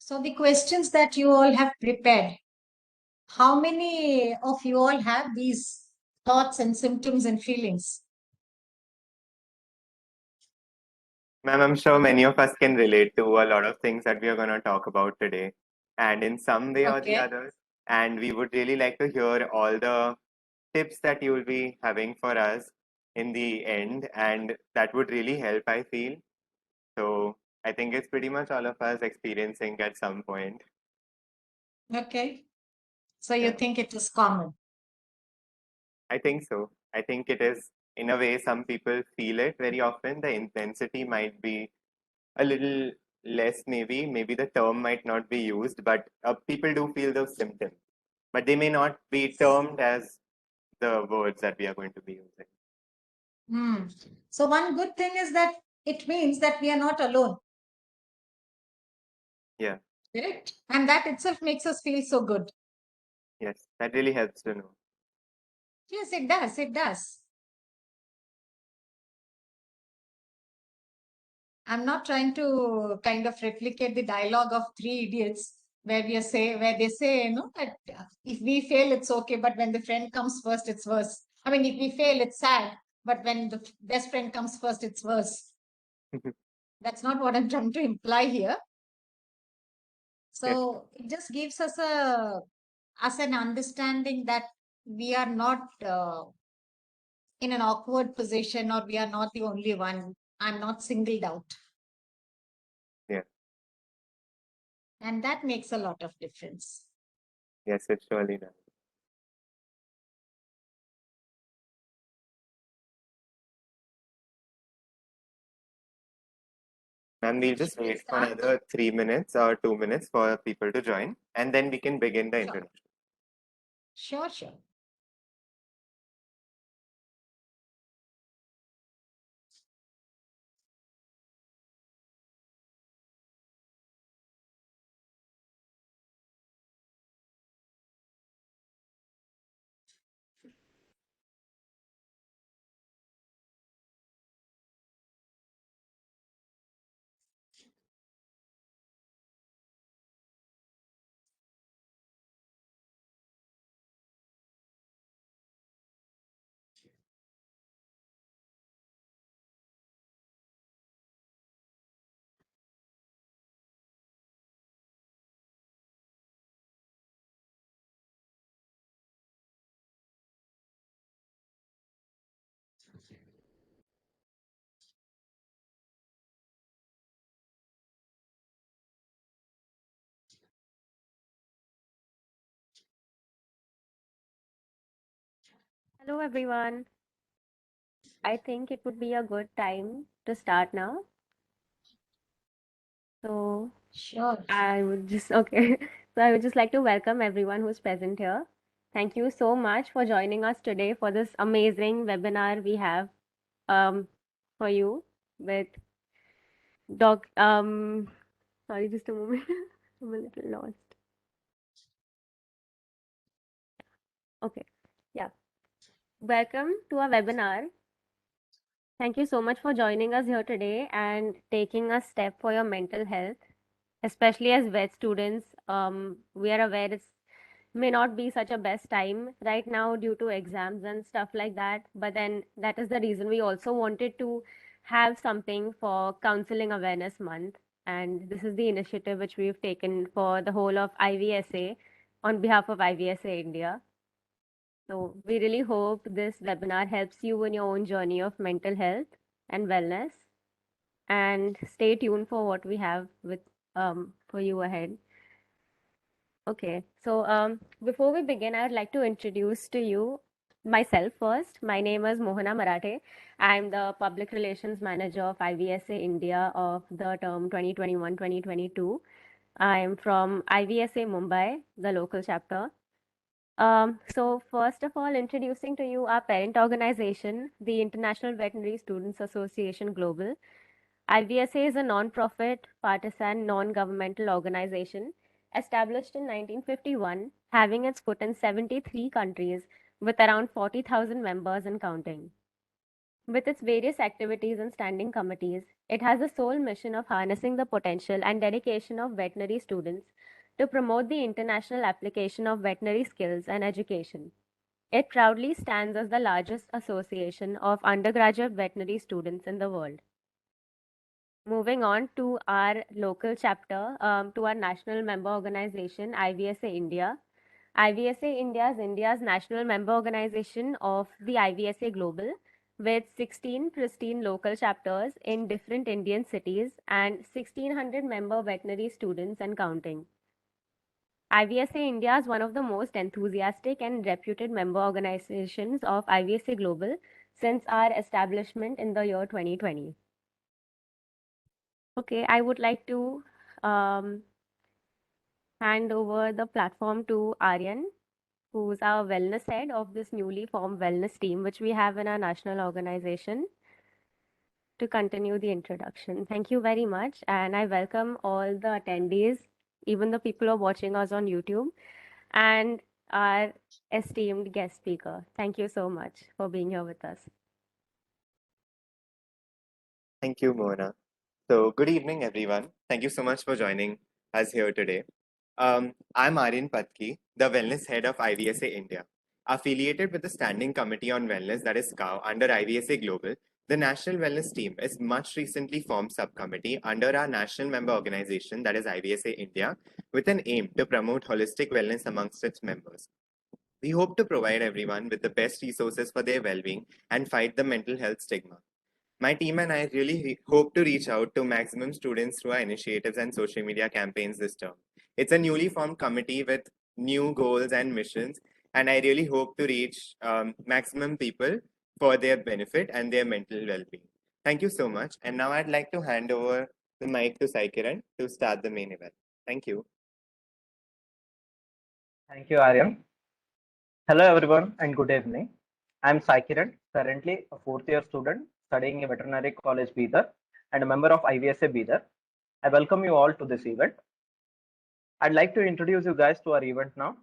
So the questions that you all have prepared, how many of you all have these thoughts and symptoms and feelings? Ma'am, I'm sure many of us can relate to a lot of things that we are going to talk about today. And in some way or the Okay. other, and we would really like to hear all the tips that you will be having for us in the end. And that would really help, I feel. So I think it's pretty much all of us experiencing at some point. Okay. So you Yeah, think it is common? I think so. I think it is, in a way, some people feel it very often. The intensity might be a little less, maybe the term might not be used, but people do feel those symptoms, but they may not be termed as the words that we are going to be using. Hmm. So one good thing is that it means that we are not alone, Yeah, correct? And that itself makes us feel so good. yes, that really helps to know. Yes, it does. It does. I'm not trying to kind of replicate the dialogue of Three Idiots where they say, that if we fail, it's okay, but when the friend comes first, it's worse. I mean, if we fail, it's sad, but when the best friend comes first, it's worse. That's not what I'm trying to imply here. Yes, So it just gives us an understanding that we are not in an awkward position, or we are not the only one. I'm not singled out, yeah, and that makes a lot of difference. yes, it surely does. And we'll just Should we wait for start? another 3 minutes or 2 minutes for people to join, and then we can begin the Sure, introduction. sure, sure. Hello everyone. I think it would be a good time to start now. So Sure. I would just okay. So I would just like to welcome everyone who's present here. Thank you so much for joining us today for this amazing webinar we have um for you with doc sorry, just a moment. I'm a little lost. Okay. Yeah. Welcome to our webinar. Thank you so much for joining us here today and taking a step for your mental health, especially as vet students. We are aware it's may not be such a best time right now due to exams and stuff like that. But then that is the reason we also wanted to have something for Counseling Awareness Month. And this is the initiative which we've taken for the whole of IVSA on behalf of IVSA India. So we really hope this webinar helps you in your own journey of mental health and wellness. And stay tuned for what we have with for you ahead. Okay, so before we begin, I would like to introduce to you myself first. My name is Mohana Marathe. I'm the Public Relations Manager of IVSA India of the term 2021-2022. I'm from IVSA Mumbai, the local chapter. So first of all, introducing to you our parent organization, the International Veterinary Students Association Global. IVSA is a non-profit, partisan, non-governmental organization established in 1951, having its foot in 73 countries with around 40,000 members and counting. With its various activities and standing committees, it has the sole mission of harnessing the potential and dedication of veterinary students to promote the international application of veterinary skills and education. It proudly stands as the largest association of undergraduate veterinary students in the world. Moving on to our local chapter, to our national member organization, IVSA India. IVSA India is India's national member organization of the IVSA Global, with 16 pristine local chapters in different Indian cities and 1600 member veterinary students and counting. IVSA India is one of the most enthusiastic and reputed member organizations of IVSA Global since our establishment in the year 2020. Okay, I would like to um, hand over the platform to Aryan, who's our wellness head of this newly formed wellness team, which we have in our national organization, to continue the introduction. Thank you very much. And I welcome all the attendees, even the people who are watching us on YouTube, and our esteemed guest speaker. Thank you so much for being here with us. Thank you, Mona. So, good evening, everyone. Thank you so much for joining us here today. I'm Aryan Patki, the Wellness Head of IVSA India. Affiliated with the Standing Committee on Wellness, that is SCOW, under IVSA Global, the National Wellness Team is much recently formed subcommittee under our national member organization, that is IVSA India, with an aim to promote holistic wellness amongst its members. We hope to provide everyone with the best resources for their well-being and fight the mental health stigma. My team and I really hope to reach out to maximum students through our initiatives and social media campaigns this term. It's a newly formed committee with new goals and missions, and I really hope to reach maximum people for their benefit and their mental well-being. Thank you so much. And now I'd like to hand over the mic to Sai Kiran to start the main event. Thank you. Thank you, Aryan. Hello, everyone, and good evening. I'm Sai Kiran, currently a fourth year student studying in Veterinary College, Bidar, and a member of IVSA Bidar. I welcome you all to this event. I'd like to introduce you guys to our event now.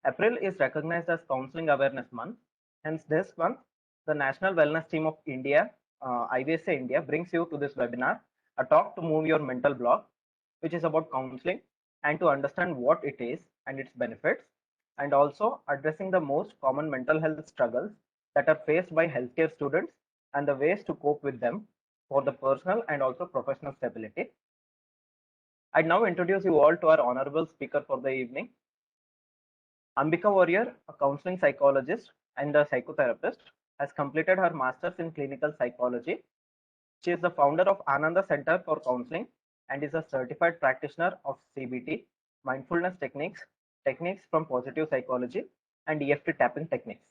April is recognized as Counseling Awareness Month. Hence, this month, the National Wellness Team of India, IVSA India, brings you to this webinar, a talk to move your mental block, which is about counseling and to understand what it is and its benefits, and also addressing the most common mental health struggles that are faced by healthcare students and the ways to cope with them for the personal and also professional stability. I now introduce you all to our honorable speaker for the evening, Ambika Warrier, a counseling psychologist and a psychotherapist, has completed her master's in clinical psychology. She is the founder of Ananda Center for Counseling and is a certified practitioner of CBT, mindfulness techniques, techniques from positive psychology, and EFT tapping techniques.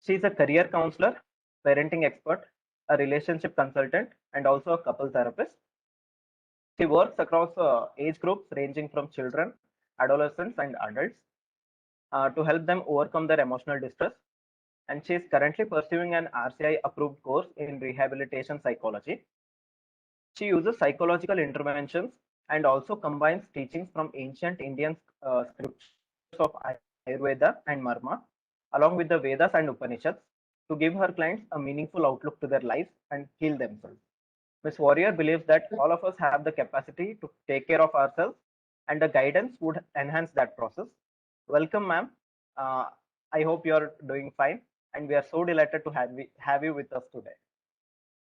She is a career counselor, parenting expert, a relationship consultant, and also a couple therapist. She works across age groups ranging from children, adolescents, and adults to help them overcome their emotional distress. And she is currently pursuing an RCI approved course in rehabilitation psychology. She uses psychological interventions and also combines teachings from ancient Indian scriptures of Ayurveda and Marma, along with the Vedas and Upanishads, to give her clients a meaningful outlook to their lives and heal themselves. Ms. Warrior believes that all of us have the capacity to take care of ourselves, and the guidance would enhance that process. Welcome, ma'am. I hope you're doing fine, and we are so delighted to have you with us today.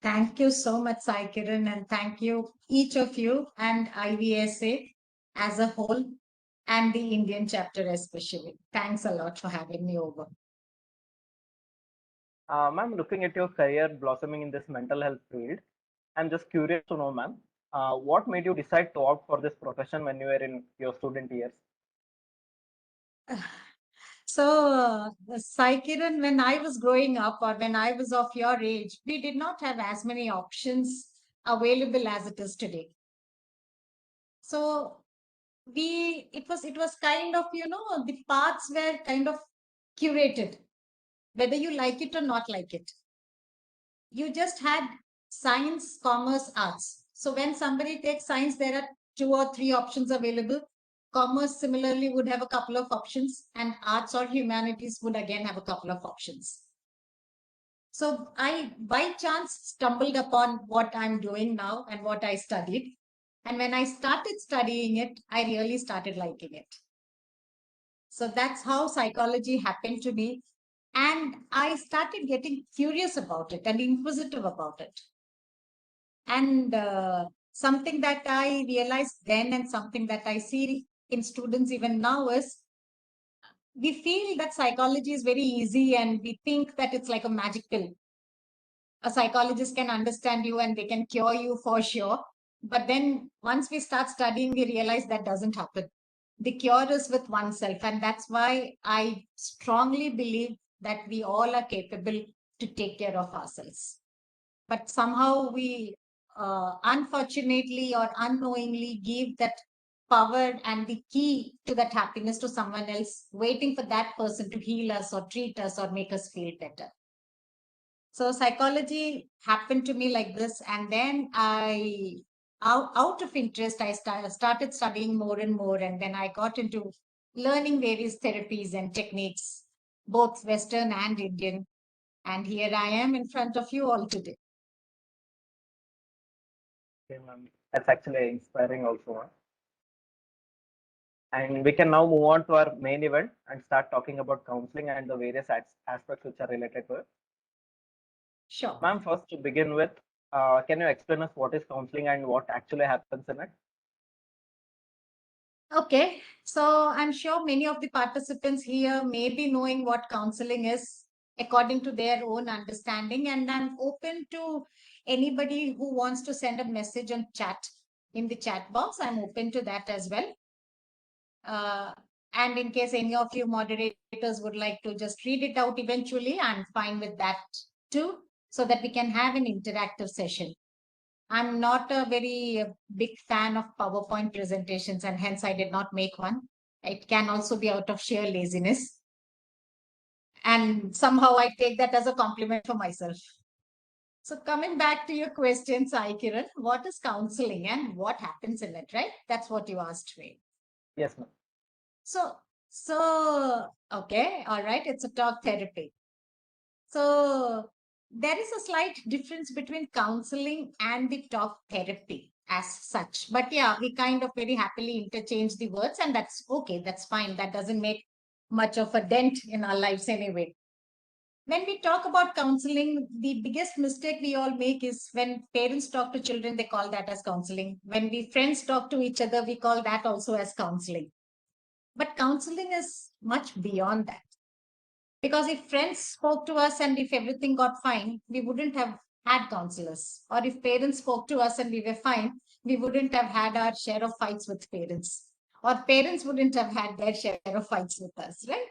Thank you so much, Sai Kiran, and thank you, each of you, and IVSA as a whole, and the Indian chapter especially. Thanks a lot for having me over. Ma'am, looking at your career blossoming in this mental health field, I'm just curious to know, ma'am, what made you decide to opt for this profession when you were in your student years? So, Sai Kiran, when I was growing up or when I was of your age, we did not have as many options available as it is today. So it was kind of, the paths were kind of curated, whether you like it or not like it. You just had science, commerce, arts. So when somebody takes science, there are 2 or 3 options available. Commerce similarly would have a couple of options, and arts or humanities would again have a couple of options. So I, by chance, stumbled upon what I'm doing now and what I studied. And when I started studying it, I really started liking it. So that's how psychology happened to me. And I started getting curious about it and inquisitive about it. And something that I realized then and something that I see in students even now is we feel that psychology is very easy and we think that it's like a magic pill. A psychologist can understand you and they can cure you for sure. But then once we start studying, we realize that doesn't happen. The cure is with oneself. And that's why I strongly believe that we all are capable to take care of ourselves. But somehow we unfortunately or unknowingly give that power and the key to that happiness to someone else, waiting for that person to heal us or treat us or make us feel better. So psychology happened to me like this, and then out of interest, I started studying more and more, and then I got into learning various therapies and techniques, both Western and Indian. And here I am in front of you all today. Okay, ma'am. That's actually inspiring also, ma'am. And we can now move on to our main event and start talking about counseling and the various aspects which are related to it. Sure. Ma'am, first to begin with, can you explain us what is counseling and what actually happens in it? Okay, so I'm sure many of the participants here may be knowing what counseling is according to their own understanding, and I'm open to anybody who wants to send a message and chat in the chat box. I'm open to that as well. And in case any of you moderators would like to just read it out eventually, I'm fine with that too, so that we can have an interactive session. I'm not a very big fan of PowerPoint presentations, and hence I did not make one. It can also be out of sheer laziness. And somehow I take that as a compliment for myself. So coming back to your question, Sai Kiran, what is counseling and what happens in it, right? That's what you asked me. Yes, ma'am. So, okay, all right, it's a talk therapy. So there is a slight difference between counseling and the talk therapy as such. But yeah, we kind of very happily interchange the words, and that's okay, that's fine. That doesn't make much of a dent in our lives anyway. When we talk about counseling, the biggest mistake we all make is when parents talk to children, they call that as counseling. When we friends talk to each other, we call that also as counseling. But counseling is much beyond that. Because if friends spoke to us and if everything got fine, we wouldn't have had counselors. Or if parents spoke to us and we were fine, we wouldn't have had our share of fights with parents. Or parents wouldn't have had their share of fights with us, right?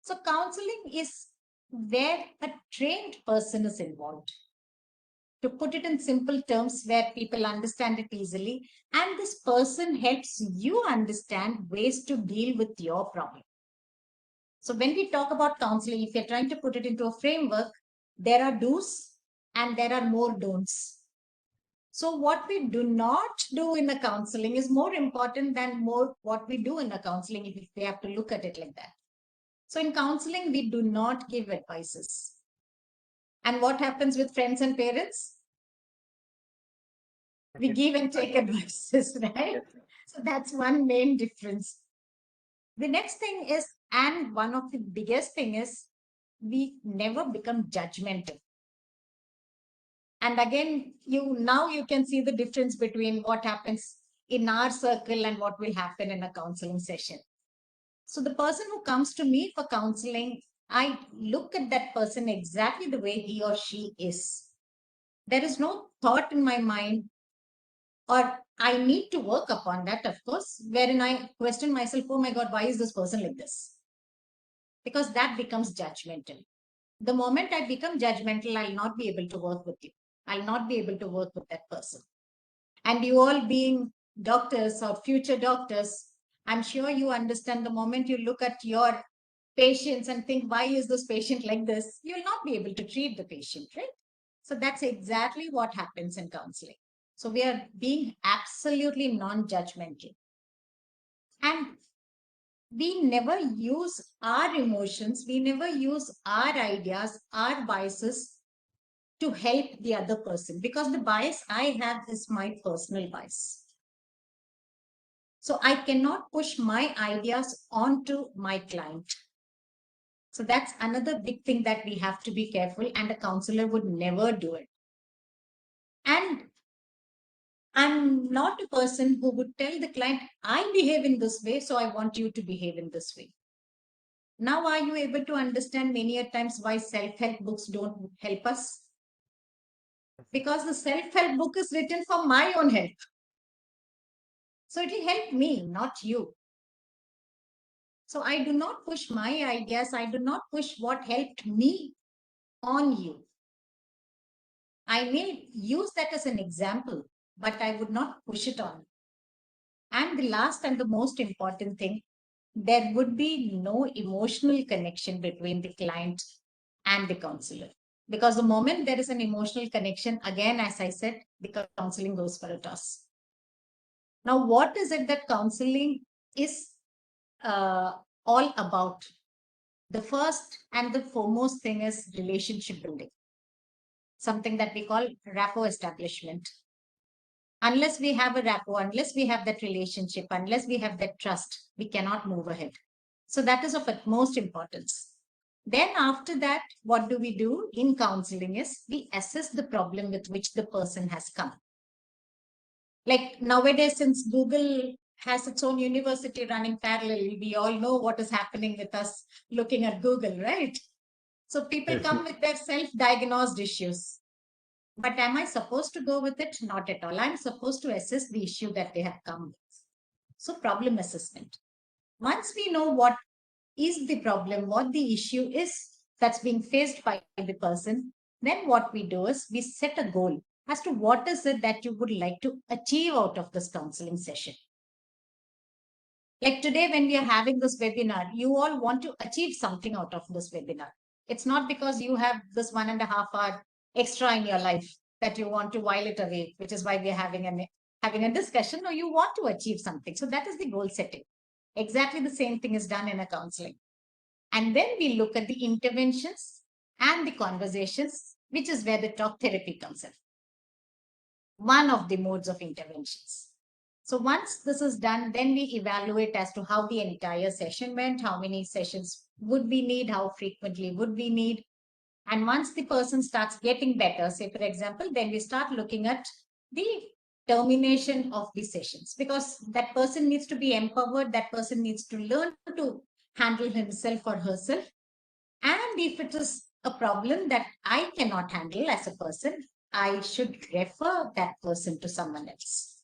So counseling is where a trained person is involved. To put it in simple terms where people understand it easily, and this person helps you understand ways to deal with your problem. So when we talk about counseling, if you're trying to put it into a framework, there are do's and there are more don'ts. So what we do not do in a counseling is more important than more what we do in a counseling, if we have to look at it like that. So in counseling, we do not give advices. And what happens with friends and parents? We give and take advices, right? Yes. So that's one main difference. The next thing is, and one of the biggest thing is, we never become judgmental. And again, you can see the difference between what happens in our circle and what will happen in a counseling session. So the person who comes to me for counseling, I look at that person exactly the way he or she is. There is no thought in my mind, or I need to work upon that, of course, wherein I question myself, oh my God, why is this person like this? Because that becomes judgmental. The moment I become judgmental, I'll not be able to work with you. I'll not be able to work with that person. And you all being doctors or future doctors, I'm sure you understand the moment you look at your patients and think, why is this patient like this? You'll not be able to treat the patient, right? So that's exactly what happens in counseling. So we are being absolutely non-judgmental. And we never use our emotions, we never use our ideas, our biases to help the other person, because the bias I have is my personal bias. So I cannot push my ideas onto my client. So that's another big thing that we have to be careful, and a counselor would never do it. And I'm not a person who would tell the client, I behave in this way, so I want you to behave in this way. Now, are you able to understand many a times why self-help books don't help us? Because the self-help book is written for my own help. So it will help me, not you. So I do not push my ideas. I do not push what helped me on you. I may use that as an example, but I would not push it on. And the last and the most important thing, there would be no emotional connection between the client and the counselor. Because the moment there is an emotional connection, again, as I said, the counseling goes for a toss. Now, what is it that counseling is all about? The first and the foremost thing is relationship building, something that we call rapport establishment. Unless we have a rapport, unless we have that relationship, unless we have that trust, we cannot move ahead. So that is of utmost importance. Then after that, what do we do in counseling is we assess the problem with which the person has come. Like nowadays, since Google has its own university running parallel, we all know what is happening with us looking at Google, right? So people come with their self-diagnosed issues. But am I supposed to go with it? Not at all. I'm supposed to assess the issue that they have come with. So problem assessment. Once we know what is the problem, what the issue is that's being faced by the person, then what we do is we set a goal as to what is it that you would like to achieve out of this counseling session. Like today, when we are having this webinar, you all want to achieve something out of this webinar. It's not because you have this 1.5 hour extra in your life that you want to while it away, which is why we are having a discussion. No, you want to achieve something. So that is the goal setting. Exactly the same thing is done in a counseling. And then we look at the interventions and the conversations, which is where the talk therapy comes in. One of the modes of interventions. So once this is done, then we evaluate as to how the entire session went, how many sessions would we need, how frequently would we need. And once the person starts getting better, say for example, then we start looking at the termination of the sessions, because that person needs to be empowered, that person needs to learn to handle himself or herself. And if it is a problem that I cannot handle as a person, I should refer that person to someone else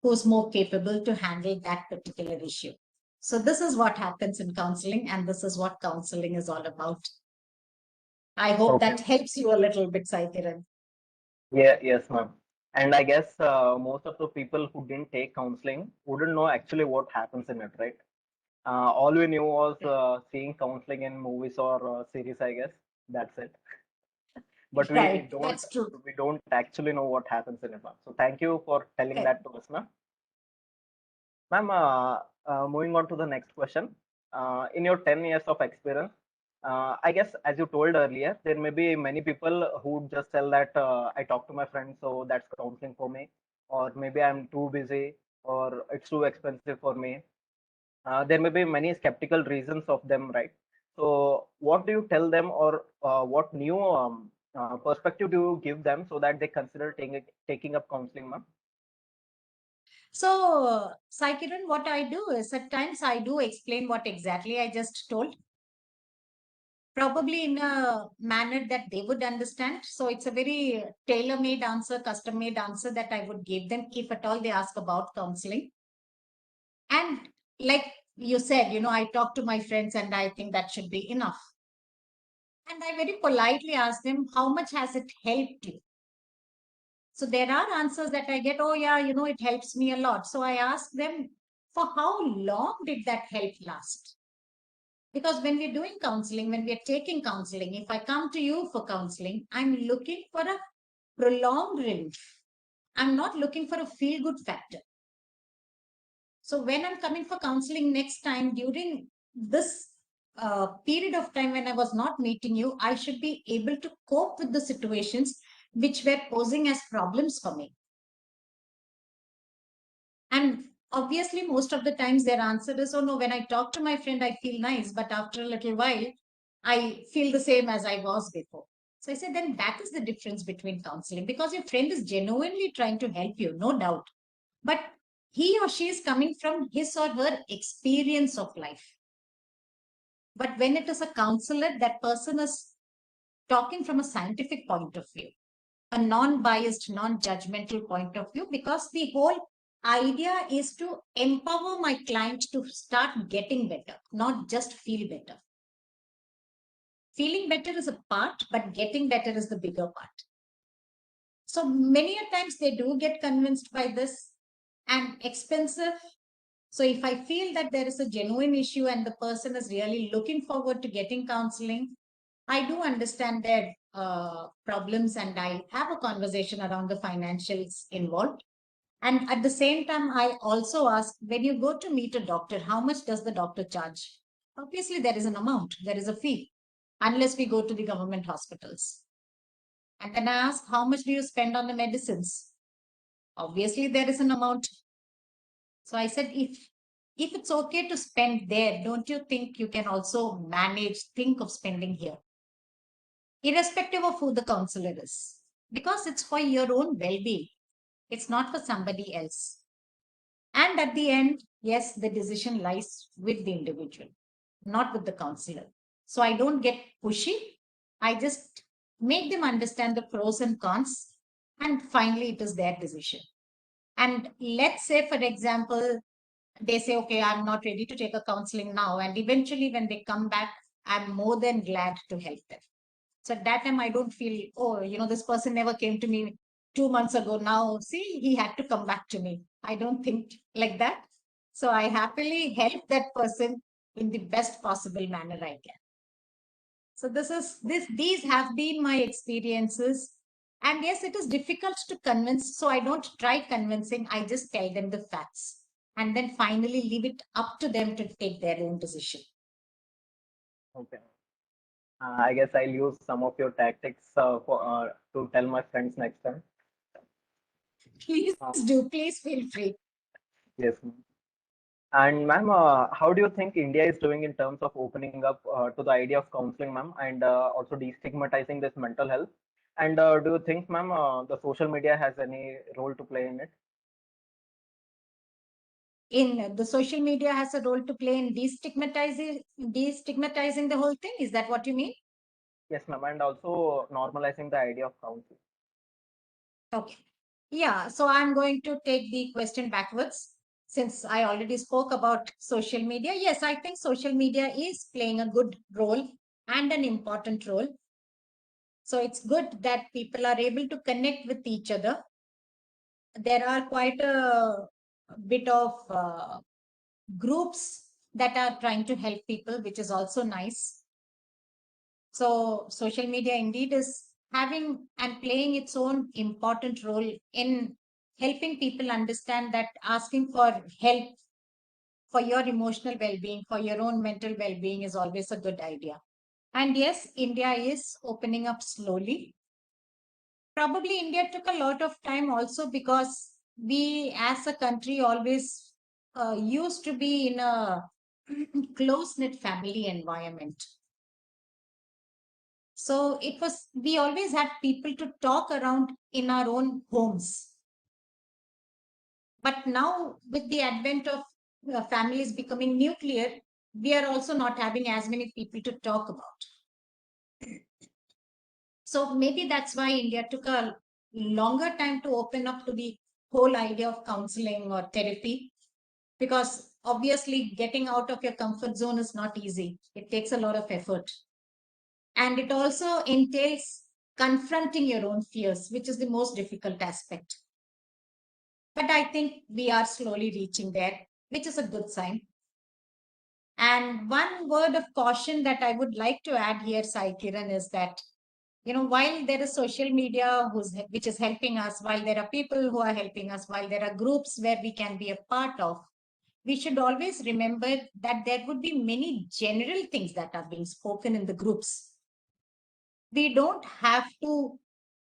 who's more capable to handle that particular issue. So this is what happens in counseling, and this is what counseling is all about. I hope Okay. that helps you a little bit, Sai Kiran. Yeah, yes, ma'am. And I guess most of the people who didn't take counseling wouldn't know actually what happens in it, right? All we knew was seeing counseling in movies or series, I guess. That's it. But Right, that's true. we don't actually know what happens in it, ma'am. So thank you for telling Okay. that to us, ma'am. Ma'am, moving on to the next question. In your 10 years of experience, I guess as you told earlier, there may be many people who would just tell that I talk to my friends, so that's counseling for me, or maybe I'm too busy, or it's too expensive for me. There may be many skeptical reasons of them, right? So, what do you tell them, or what new perspective do you give them so that they consider taking up counseling, ma'am? So, Sai Kiran, what I do is at times I do explain what exactly I just told, probably in a manner that they would understand. So it's a very tailor-made answer, custom-made answer that I would give them if at all they ask about counseling. And like you said, I talk to my friends and I think that should be enough. And I very politely ask them, how much has it helped you? So there are answers that I get, oh yeah, it helps me a lot. So I ask them, for how long did that help last? Because when we're doing counseling, when we're taking counseling, if I come to you for counseling, I'm looking for a prolonged relief. I'm not looking for a feel good factor. So when I'm coming for counseling next time during this period of time when I was not meeting you, I should be able to cope with the situations which were posing as problems for me. And obviously, most of the times their answer is, oh no, when I talk to my friend, I feel nice. But after a little while, I feel the same as I was before. So I said, then that is the difference between counseling, because your friend is genuinely trying to help you, no doubt. But he or she is coming from his or her experience of life. But when it is a counselor, that person is talking from a scientific point of view, a non-biased, non-judgmental point of view, because the whole idea is to empower my client to start getting better, not just feel better. Feeling better is a part, but getting better is the bigger part. So many a times they do get convinced by this, and expensive. So if I feel that there is a genuine issue and the person is really looking forward to getting counseling, I do understand their problems and I have a conversation around the financials involved. And at the same time, I also ask, when you go to meet a doctor, how much does the doctor charge? Obviously, there is an amount, there is a fee, unless we go to the government hospitals. And then I ask, how much do you spend on the medicines? Obviously, there is an amount. So I said, if it's okay to spend there, don't you think you can also think of spending here, irrespective of who the counselor is? Because it's for your own well-being. It's not for somebody else. And at the end, yes, the decision lies with the individual, not with the counselor. So I don't get pushy. I just make them understand the pros and cons. And finally, it is their decision. And let's say, for example, they say, okay, I'm not ready to take a counseling now. And eventually, when they come back, I'm more than glad to help them. So at that time, I don't feel, oh, this person never came to me 2 months ago. Now, see, he had to come back to me. I don't think like that. So I happily help that person in the best possible manner I can. So these have been my experiences. And yes, it is difficult to convince. So I don't try convincing. I just tell them the facts and then finally leave it up to them to take their own decision. Okay. I guess I'll use some of your tactics to tell my friends next time. Please do. Please feel free. Yes, ma'am. And ma'am, how do you think India is doing in terms of opening up to the idea of counseling, ma'am, and also destigmatizing this mental health? And do you think, ma'am, the social media has any role to play in it? In the social media has a role to play in destigmatizing the whole thing. Is that what you mean? Yes, ma'am, and also normalizing the idea of counseling. Okay. Yeah. So I'm going to take the question backwards. Since I already spoke about social media, yes, I think social media is playing a good role and an important role. So it's good that people are able to connect with each other. There are quite a bit of groups that are trying to help people, which is also nice. So social media indeed is having and playing its own important role in helping people understand that asking for help for your emotional well-being, for your own mental well-being is always a good idea. And yes, India is opening up slowly. Probably India took a lot of time also because we as a country always used to be in a close-knit family environment. So we always had people to talk around in our own homes. But now, with the advent of families becoming nuclear, we are also not having as many people to talk about. So maybe that's why India took a longer time to open up to the whole idea of counseling or therapy, because obviously getting out of your comfort zone is not easy. It takes a lot of effort. And it also entails confronting your own fears, which is the most difficult aspect. But I think we are slowly reaching there, which is a good sign. And one word of caution that I would like to add here, Sai Kiran, is that, while there is social media which is helping us, while there are people who are helping us, while there are groups where we can be a part of, we should always remember that there would be many general things that are being spoken in the groups. We don't have to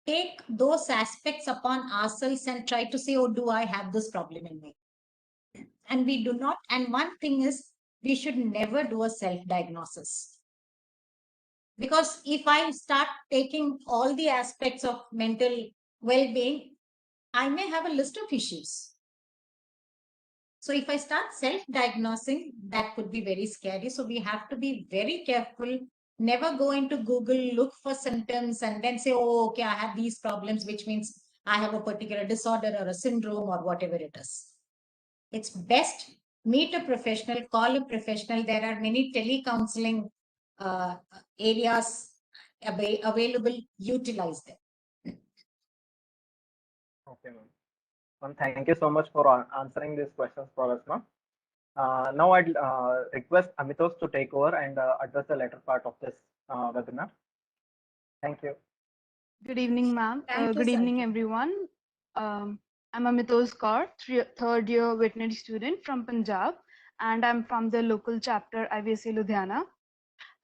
take those aspects upon ourselves and try to say, oh, do I have this problem in me? And we do not. And one thing is, we should never do a self-diagnosis. Because if I start taking all the aspects of mental well-being, I may have a list of issues. So if I start self-diagnosing, that could be very scary. So we have to be very careful. Never go into Google, look for symptoms, and then say, oh, okay, I have these problems, which means I have a particular disorder or a syndrome or whatever it is. It's best meet a professional, call a professional. There are many telecounseling areas available. Utilize them. Okay, ma'am. Ma'am, thank you so much for answering these questions for us, ma'am. Now I'd request Amitos to take over and address the latter part of this webinar. Thank you. Good evening, ma'am. Thank you, Good evening, Sanjay. everyone. I'm Amitos Kaur, third year veterinary student from Punjab, and I'm from the local chapter IVSA Ludhiana.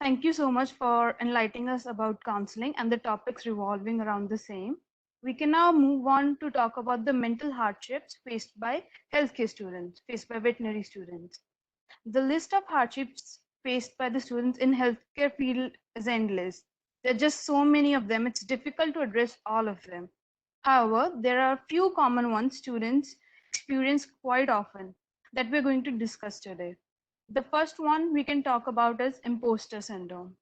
Thank you so much for enlightening us about counseling and the topics revolving around the same. We can now move on to talk about the mental hardships faced by healthcare students, faced by veterinary students. The list of hardships faced by the students in healthcare field is endless. There are just so many of them, it's difficult to address all of them. However, there are a few common ones students experience quite often that we're going to discuss today. The first one we can talk about is imposter syndrome.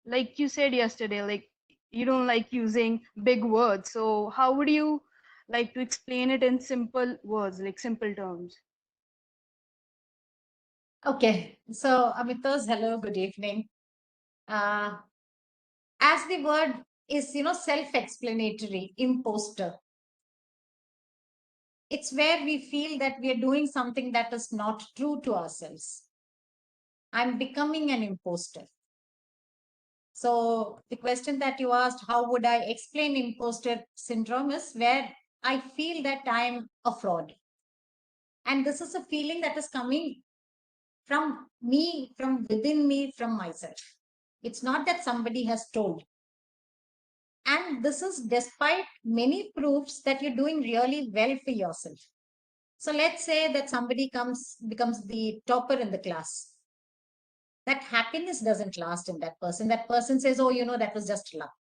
Like you said yesterday, like you don't like using big words. So how would you like to explain it in simple words, like simple terms? Okay, so Amitos, hello, good evening. As the word is, self-explanatory, imposter. It's where we feel that we are doing something that is not true to ourselves. I'm becoming an imposter. So the question that you asked, how would I explain imposter syndrome, is where I feel that I'm a fraud. And this is a feeling that is coming from me, from within me, from myself. It's not that somebody has told. And this is despite many proofs that you're doing really well for yourself. So let's say that somebody becomes the topper in the class. That happiness doesn't last in that person. That person says, oh, that was just luck.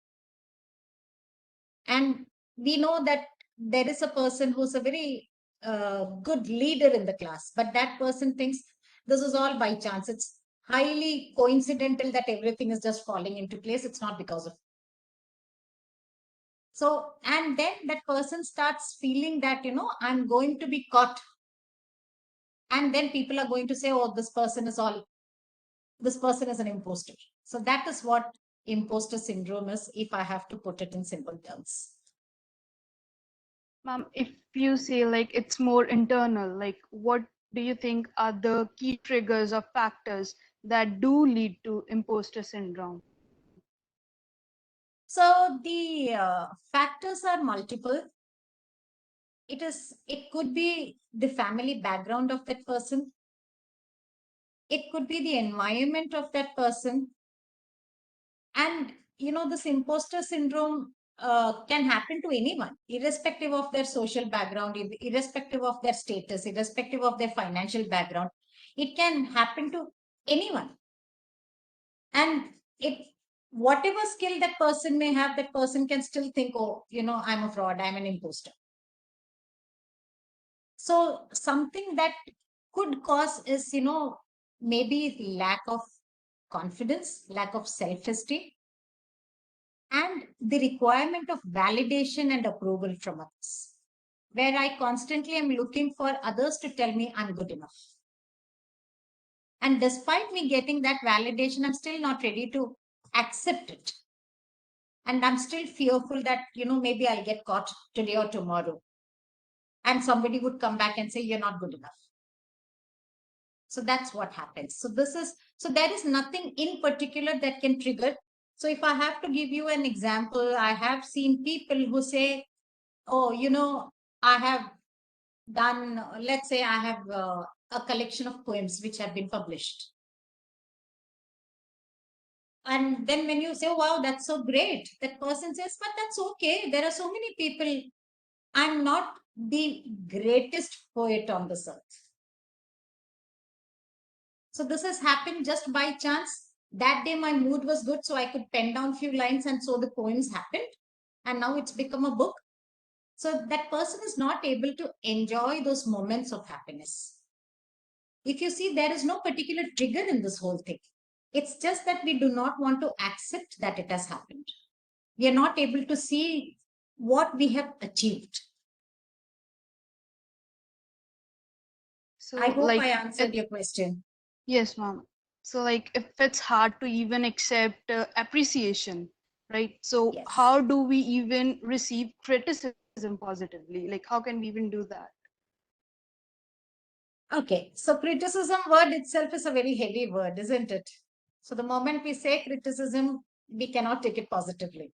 And we know that there is a person who's a very good leader in the class, but that person thinks this is all by chance. It's highly coincidental that everything is just falling into place. It's not because of. So, and then that person starts feeling that, I'm going to be caught. And then people are going to say, oh, this person is an imposter. So that is what imposter syndrome is, if I have to put it in simple terms. Ma'am, if you say like it's more internal, like what do you think are the key triggers or factors that do lead to imposter syndrome? So the factors are multiple. It could be the family background of that person. It could be the environment of that person. And, this imposter syndrome can happen to anyone, irrespective of their social background, irrespective of their status, irrespective of their financial background. It can happen to anyone. And whatever skill that person may have, that person can still think, oh, I'm a fraud, I'm an imposter. So something that could cause is, maybe lack of confidence, lack of self-esteem, and the requirement of validation and approval from others, where I constantly am looking for others to tell me I'm good enough. And despite me getting that validation, I'm still not ready to accept it. And I'm still fearful that, maybe I'll get caught today or tomorrow. And somebody would come back and say, you're not good enough. So that's what happens. So there is nothing in particular that can trigger. So if I have to give you an example, I have seen people who say, oh, I have done, let's say I have a collection of poems which have been published. And then when you say, oh, wow, that's so great, that person says, but that's okay. There are so many people. I'm not the greatest poet on this earth. So this has happened just by chance. That day my mood was good, so I could pen down a few lines, and so the poems happened. And now it's become a book. So that person is not able to enjoy those moments of happiness. If you see, there is no particular trigger in this whole thing. It's just that we do not want to accept that it has happened. We are not able to see what we have achieved. So I hope like I answered your question. yes, ma'am. So like if it's hard to even accept appreciation, right? So Yes. how do we even receive criticism positively? Like how can we even do that? Okay, so criticism word itself is a very heavy word, isn't it? So the moment we say criticism, we cannot take it positively.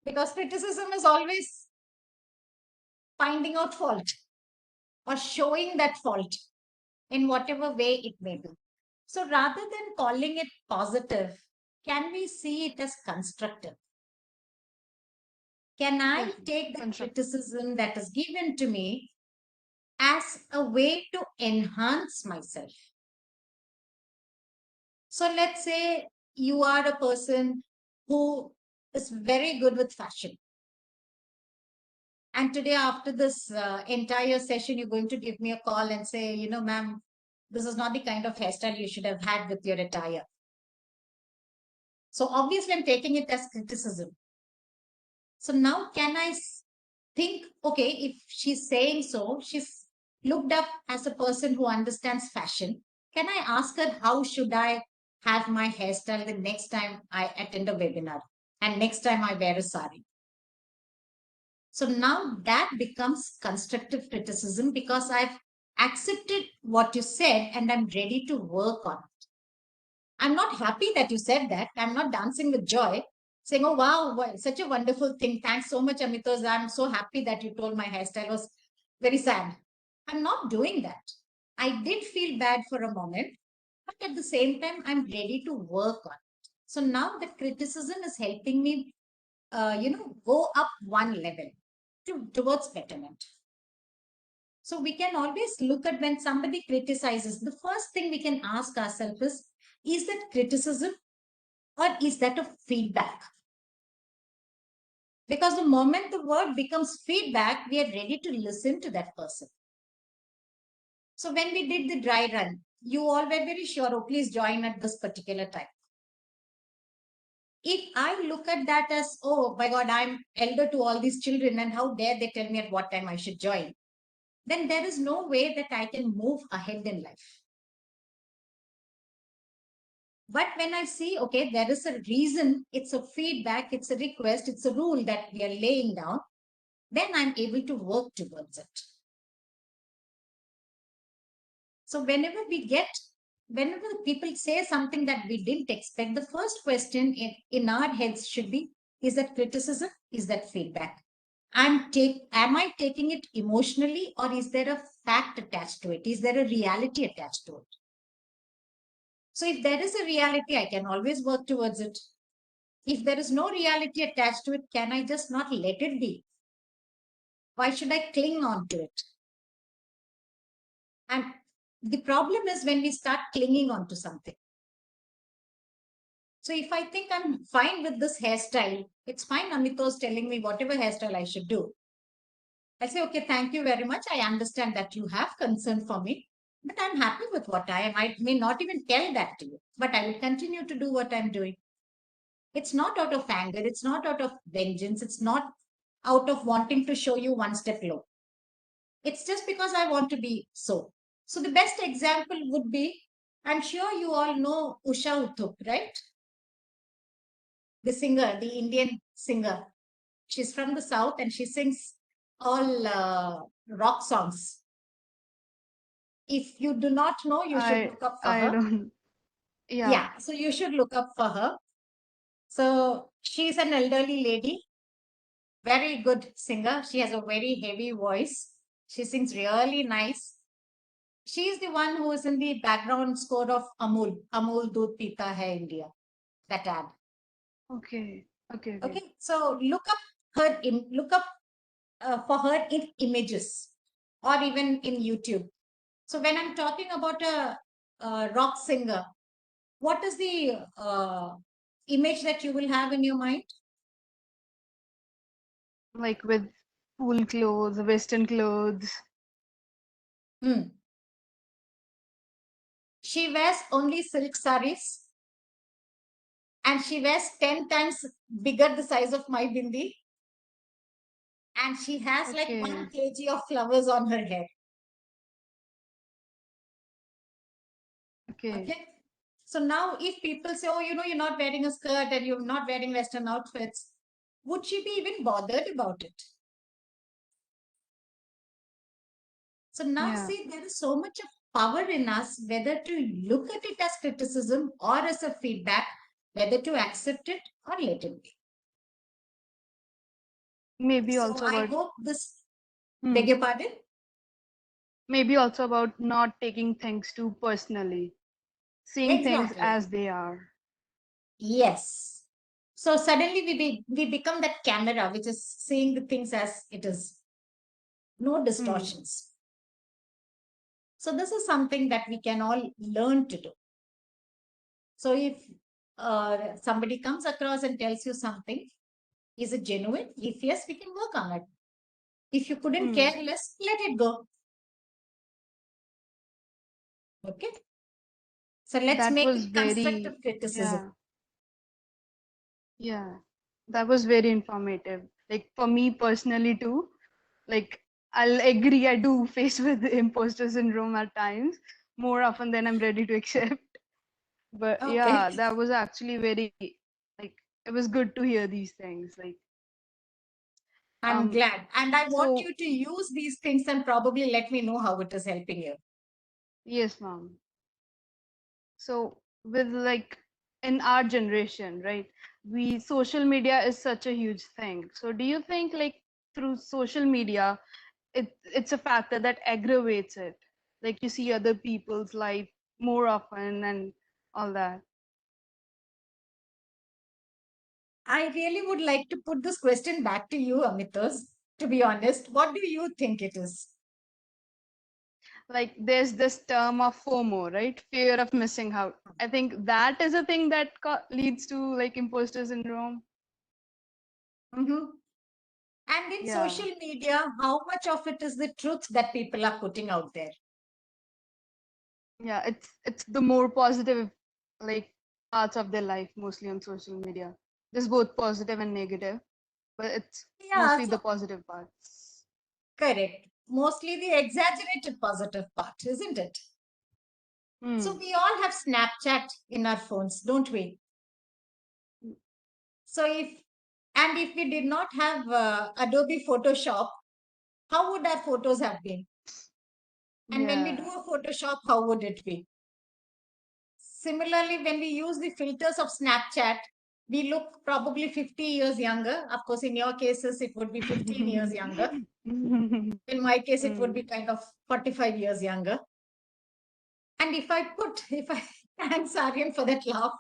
Because criticism is always finding out fault or showing that fault in whatever way it may be. So rather than calling it positive, can we see it as constructive? Can I Yes, take the construct- criticism that is given to me as a way to enhance myself? So let's say you are a person who is very good with fashion. And today, after this entire session, you're going to give me a call and say, you know, ma'am, this is not the kind of hairstyle you should have had with your attire. So obviously, I'm taking it as criticism. So now, can I think, okay, if she's saying so, she's looked up as a person who understands fashion. Can I ask her, how should I have my hairstyle the next time I attend a webinar and next time I wear a sari? So now that becomes constructive criticism because I've accepted what you said and I'm ready to work on it. I'm not happy that you said that. I'm not dancing with joy, saying, oh, wow, such a wonderful thing. Thanks so much, Amitos. I'm so happy that you told my hairstyle was very sad. I'm not doing that. I did feel bad for a moment, but at the same time, I'm ready to work on it. So now the criticism is helping me, go up one level towards betterment. So we can always look at when somebody criticizes, the first thing we can ask ourselves is that criticism or is that a feedback? Because the moment the word becomes feedback, we are ready to listen to that person. So when we did the dry run, you all were very sure, oh, please join at this particular time. If I look at that as, oh my God, I'm elder to all these children and how dare they tell me at what time I should join, then there is no way that I can move ahead in life. But when I see, okay, there is a reason, it's a feedback, it's a request, it's a rule that we are laying down, then I'm able to work towards it. So whenever people say something that we didn't expect, the first question in our heads should be, is that criticism? Is that feedback? Am I taking it emotionally, or is there a fact attached to it? Is there a reality attached to it? So if there is a reality, I can always work towards it. If there is no reality attached to it, can I just not let it be? Why should I cling on to it? And the problem is when we start clinging on to something. So if I think I'm fine with this hairstyle, it's fine. Amito's telling me whatever hairstyle I should do. I say, okay, thank you very much. I understand that you have concern for me, but I'm happy with what I am. I may not even tell that to you, but I will continue to do what I'm doing. It's not out of anger. It's not out of vengeance. It's not out of wanting to show you one step low. It's just because I want to be so. So the best example would be, I'm sure you all know Usha Uthup, right? The singer, the Indian singer. She's from the South and she sings all rock songs. If you do not know, you should look up for I her. don't. Yeah. Yeah, so you should look up for her. So she's an elderly lady, very good singer. She has a very heavy voice. She sings really nice. She's the one who is in the background score of Amul Doodh Pita Hai India, that ad. Okay. Okay. Okay. Okay, so look up for her in images or even in YouTube. So when I'm talking about a rock singer, what is the image that you will have in your mind? Like with cool clothes, Western clothes. Hmm. She wears only silk saris and she wears 10 times bigger the size of my bindi, and she has like 1 Okay. kg of flowers on her head. Okay. Okay. So now if people say, oh, you're not wearing a skirt and you're not wearing Western outfits, would she be even bothered about it? So now Yeah. see, there is so much of power in us, whether to look at it as criticism or as a feedback, whether to accept it or let it be. Maybe So also I about hope this, hmm, beg your pardon? maybe also about not taking things too personally, seeing things Exactly. as they are. Yes. So suddenly we become that camera which is seeing the things as it is. No Hmm. distortions. So this is something that we can all learn to do. So if somebody comes across and tells you something, is it genuine? If yes, we can work on it. If you couldn't Hmm. care less, let it go. Okay. So let's That make was it constructive very, criticism. yeah, yeah. That was very informative. Like for me personally too, like I'll agree, I do face with imposter syndrome at times, more often than I'm ready to accept. But Okay. yeah, that was actually very, like, it was good to hear these things. Like, I'm glad. And I want so you to use these things and probably let me know how it is helping you. yes, mom. So with like in our generation, right? We social media is such a huge thing. So do you think like through social media, it's a factor that aggravates it? Like you see other people's life more often and all that. I really would like to put this question back to you, Amitos. To be honest, what do you think it is? Like there's this term of FOMO, right? Fear of missing out. I think that is a thing that leads to like imposter syndrome. Mhm. And in Yeah. social media, how much of it is the truth that people are putting out there? Yeah, it's the more positive like parts of their life mostly on social media. There's both positive and negative, but it's Yeah, mostly so the positive parts. correct. Mostly the exaggerated positive part, isn't it? So Hmm. we all have Snapchat in our phones, don't we? So if we did not have Adobe Photoshop, how would our photos have been? And when we do Yeah. a Photoshop, how would it be? Similarly, when we use the filters of Snapchat, we look probably 50 years younger. Of course, in your cases, it would be 15 years younger. In my case, it would be Hmm. kind of 45 years younger. And thanks Aryan for that laugh.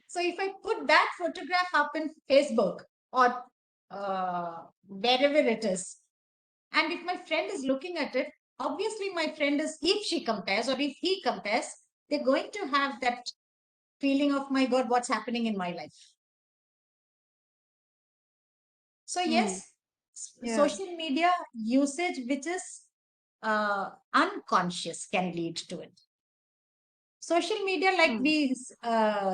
So if I put that photograph up in Facebook or wherever it is, and if my friend is looking at it, obviously my friend is, if she compares or if he compares, they're going to have that feeling of, my God, what's happening in my life? So Hmm. yes, Yeah. social media usage, which is unconscious, can lead to it. Social media, like Hmm. we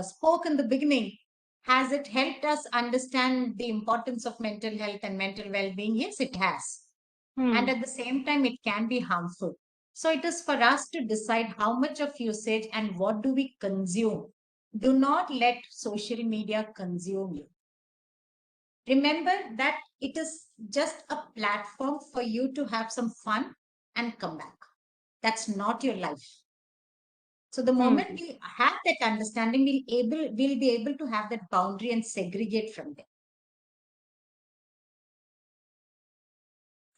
spoke in the beginning, has it helped us understand the importance of mental health and mental well-being? Yes, it has. And Hmm. at the same time, it can be harmful. So it is for us to decide how much of usage and what do we consume. Do not let social media consume you. Remember that it is just a platform for you to have some fun and come back. That's not your life. So the Hmm. moment we have that understanding, we'll be able to have that boundary and segregate from there.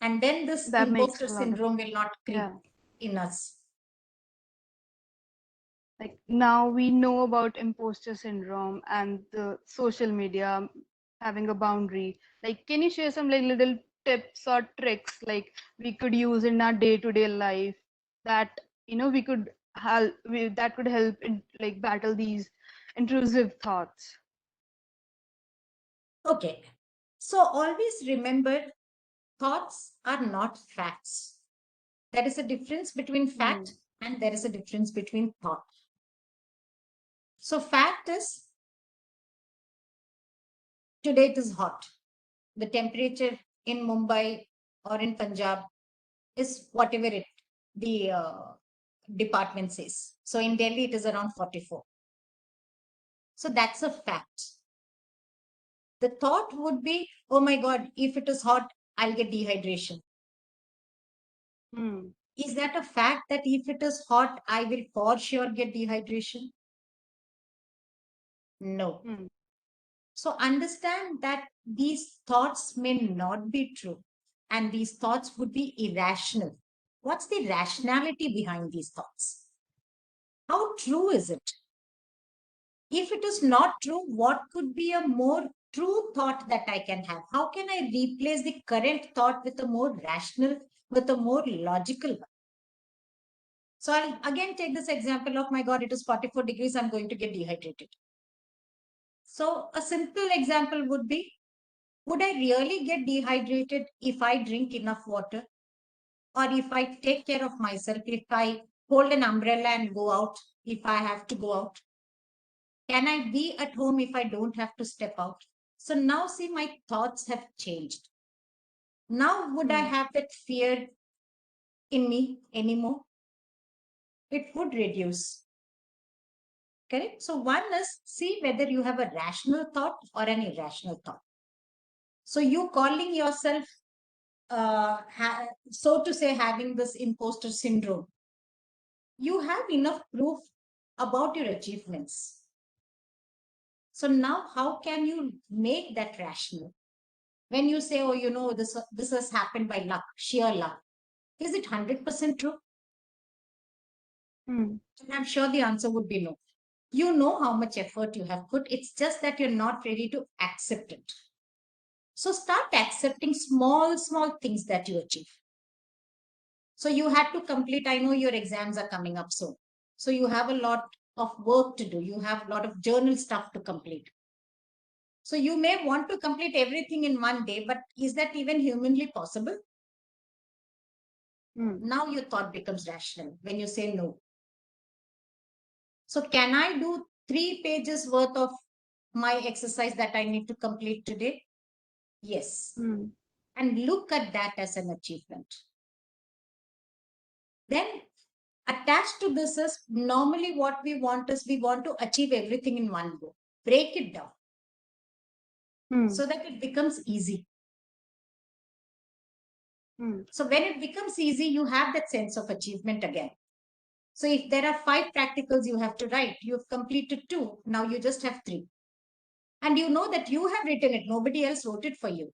And then this That makes imposter a lot of syndrome will not creep yeah. in us. Like now we know about imposter syndrome and the social media having a boundary. Like, can you share some like little tips or tricks like we could use in our day-to-day life that we could help that could help in like battle these intrusive thoughts? Okay. So always remember, thoughts are not facts. There is a difference between fact and there is a difference between thought. So fact is, today it is hot. The temperature in Mumbai or in Punjab is whatever the department says. So in Delhi, it is around 44. So that's a fact. The thought would be, oh my God, if it is hot, I'll get dehydration. Is that a fact that if it is hot, I will for sure get dehydration? No. So understand that these thoughts may not be true and these thoughts would be irrational. What's the rationality behind these thoughts? How true is it? If it is not true, what could be a more true thought that I can have? How can I replace the current thought with a more rational, with a more logical one? So I'll again take this example of, my God, it is 44 degrees, I'm going to get dehydrated. So a simple example would be, would I really get dehydrated if I drink enough water? Or if I take care of myself, if I hold an umbrella and go out, if I have to go out? Can I be at home if I don't have to step out? So now see, my thoughts have changed. Now would I have that fear in me anymore? It would reduce. Correct? So one is, see whether you have a rational thought or an irrational thought. So you calling yourself, so to say, having this imposter syndrome, you have enough proof about your achievements. So now how can you make that rational? When you say, oh, this has happened by luck, sheer luck, is it 100% true? And I'm sure the answer would be no. You know how much effort you have put. It's just that you're not ready to accept it. So start accepting small things that you achieve. So you had to complete, I know your exams are coming up soon. So you have a lot of work to do. You have a lot of journal stuff to complete. So you may want to complete everything in one day, but is that even humanly possible? Now your thought becomes rational when you say no. So can I do 3 pages worth of my exercise that I need to complete today? Yes. And look at that as an achievement. Then attached to this is, normally what we want is, we want to achieve everything in one go. Break it down so that it becomes easy. So when it becomes easy, you have that sense of achievement again. So if there are 5 practicals you have to write, you've completed 2, now you just have 3. And you know that you have written it, nobody else wrote it for you.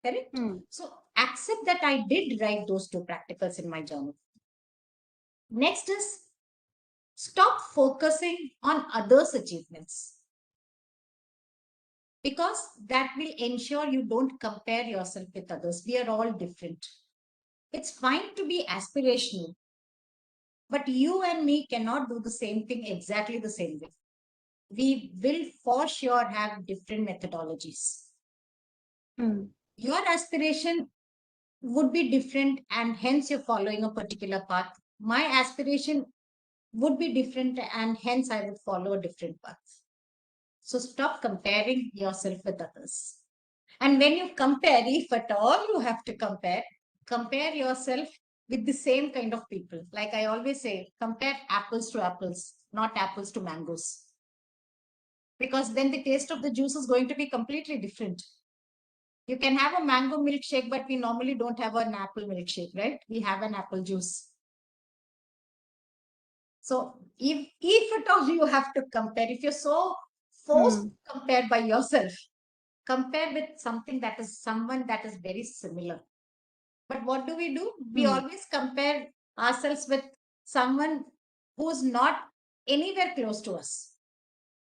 Correct? So accept that I did write those 2 practicals in my journal. Next is, stop focusing on others' achievements, because that will ensure you don't compare yourself with others. We are all different. It's fine to be aspirational, but you and me cannot do the same thing exactly the same way. We will for sure have different methodologies. Your aspiration would be different, and hence you're following a particular path. My aspiration would be different, and hence I would follow a different path. So stop comparing yourself with others. And when you compare, if at all you have to compare yourself with the same kind of people. Like I always say, compare apples to apples, not apples to mangoes. Because then the taste of the juice is going to be completely different. You can have a mango milkshake, but we normally don't have an apple milkshake, right? We have an apple juice. So if at all you have to compare, if you're so forced to compare by yourself, compare with someone that is very similar. But what do? We Hmm. always compare ourselves with someone who's not anywhere close to us,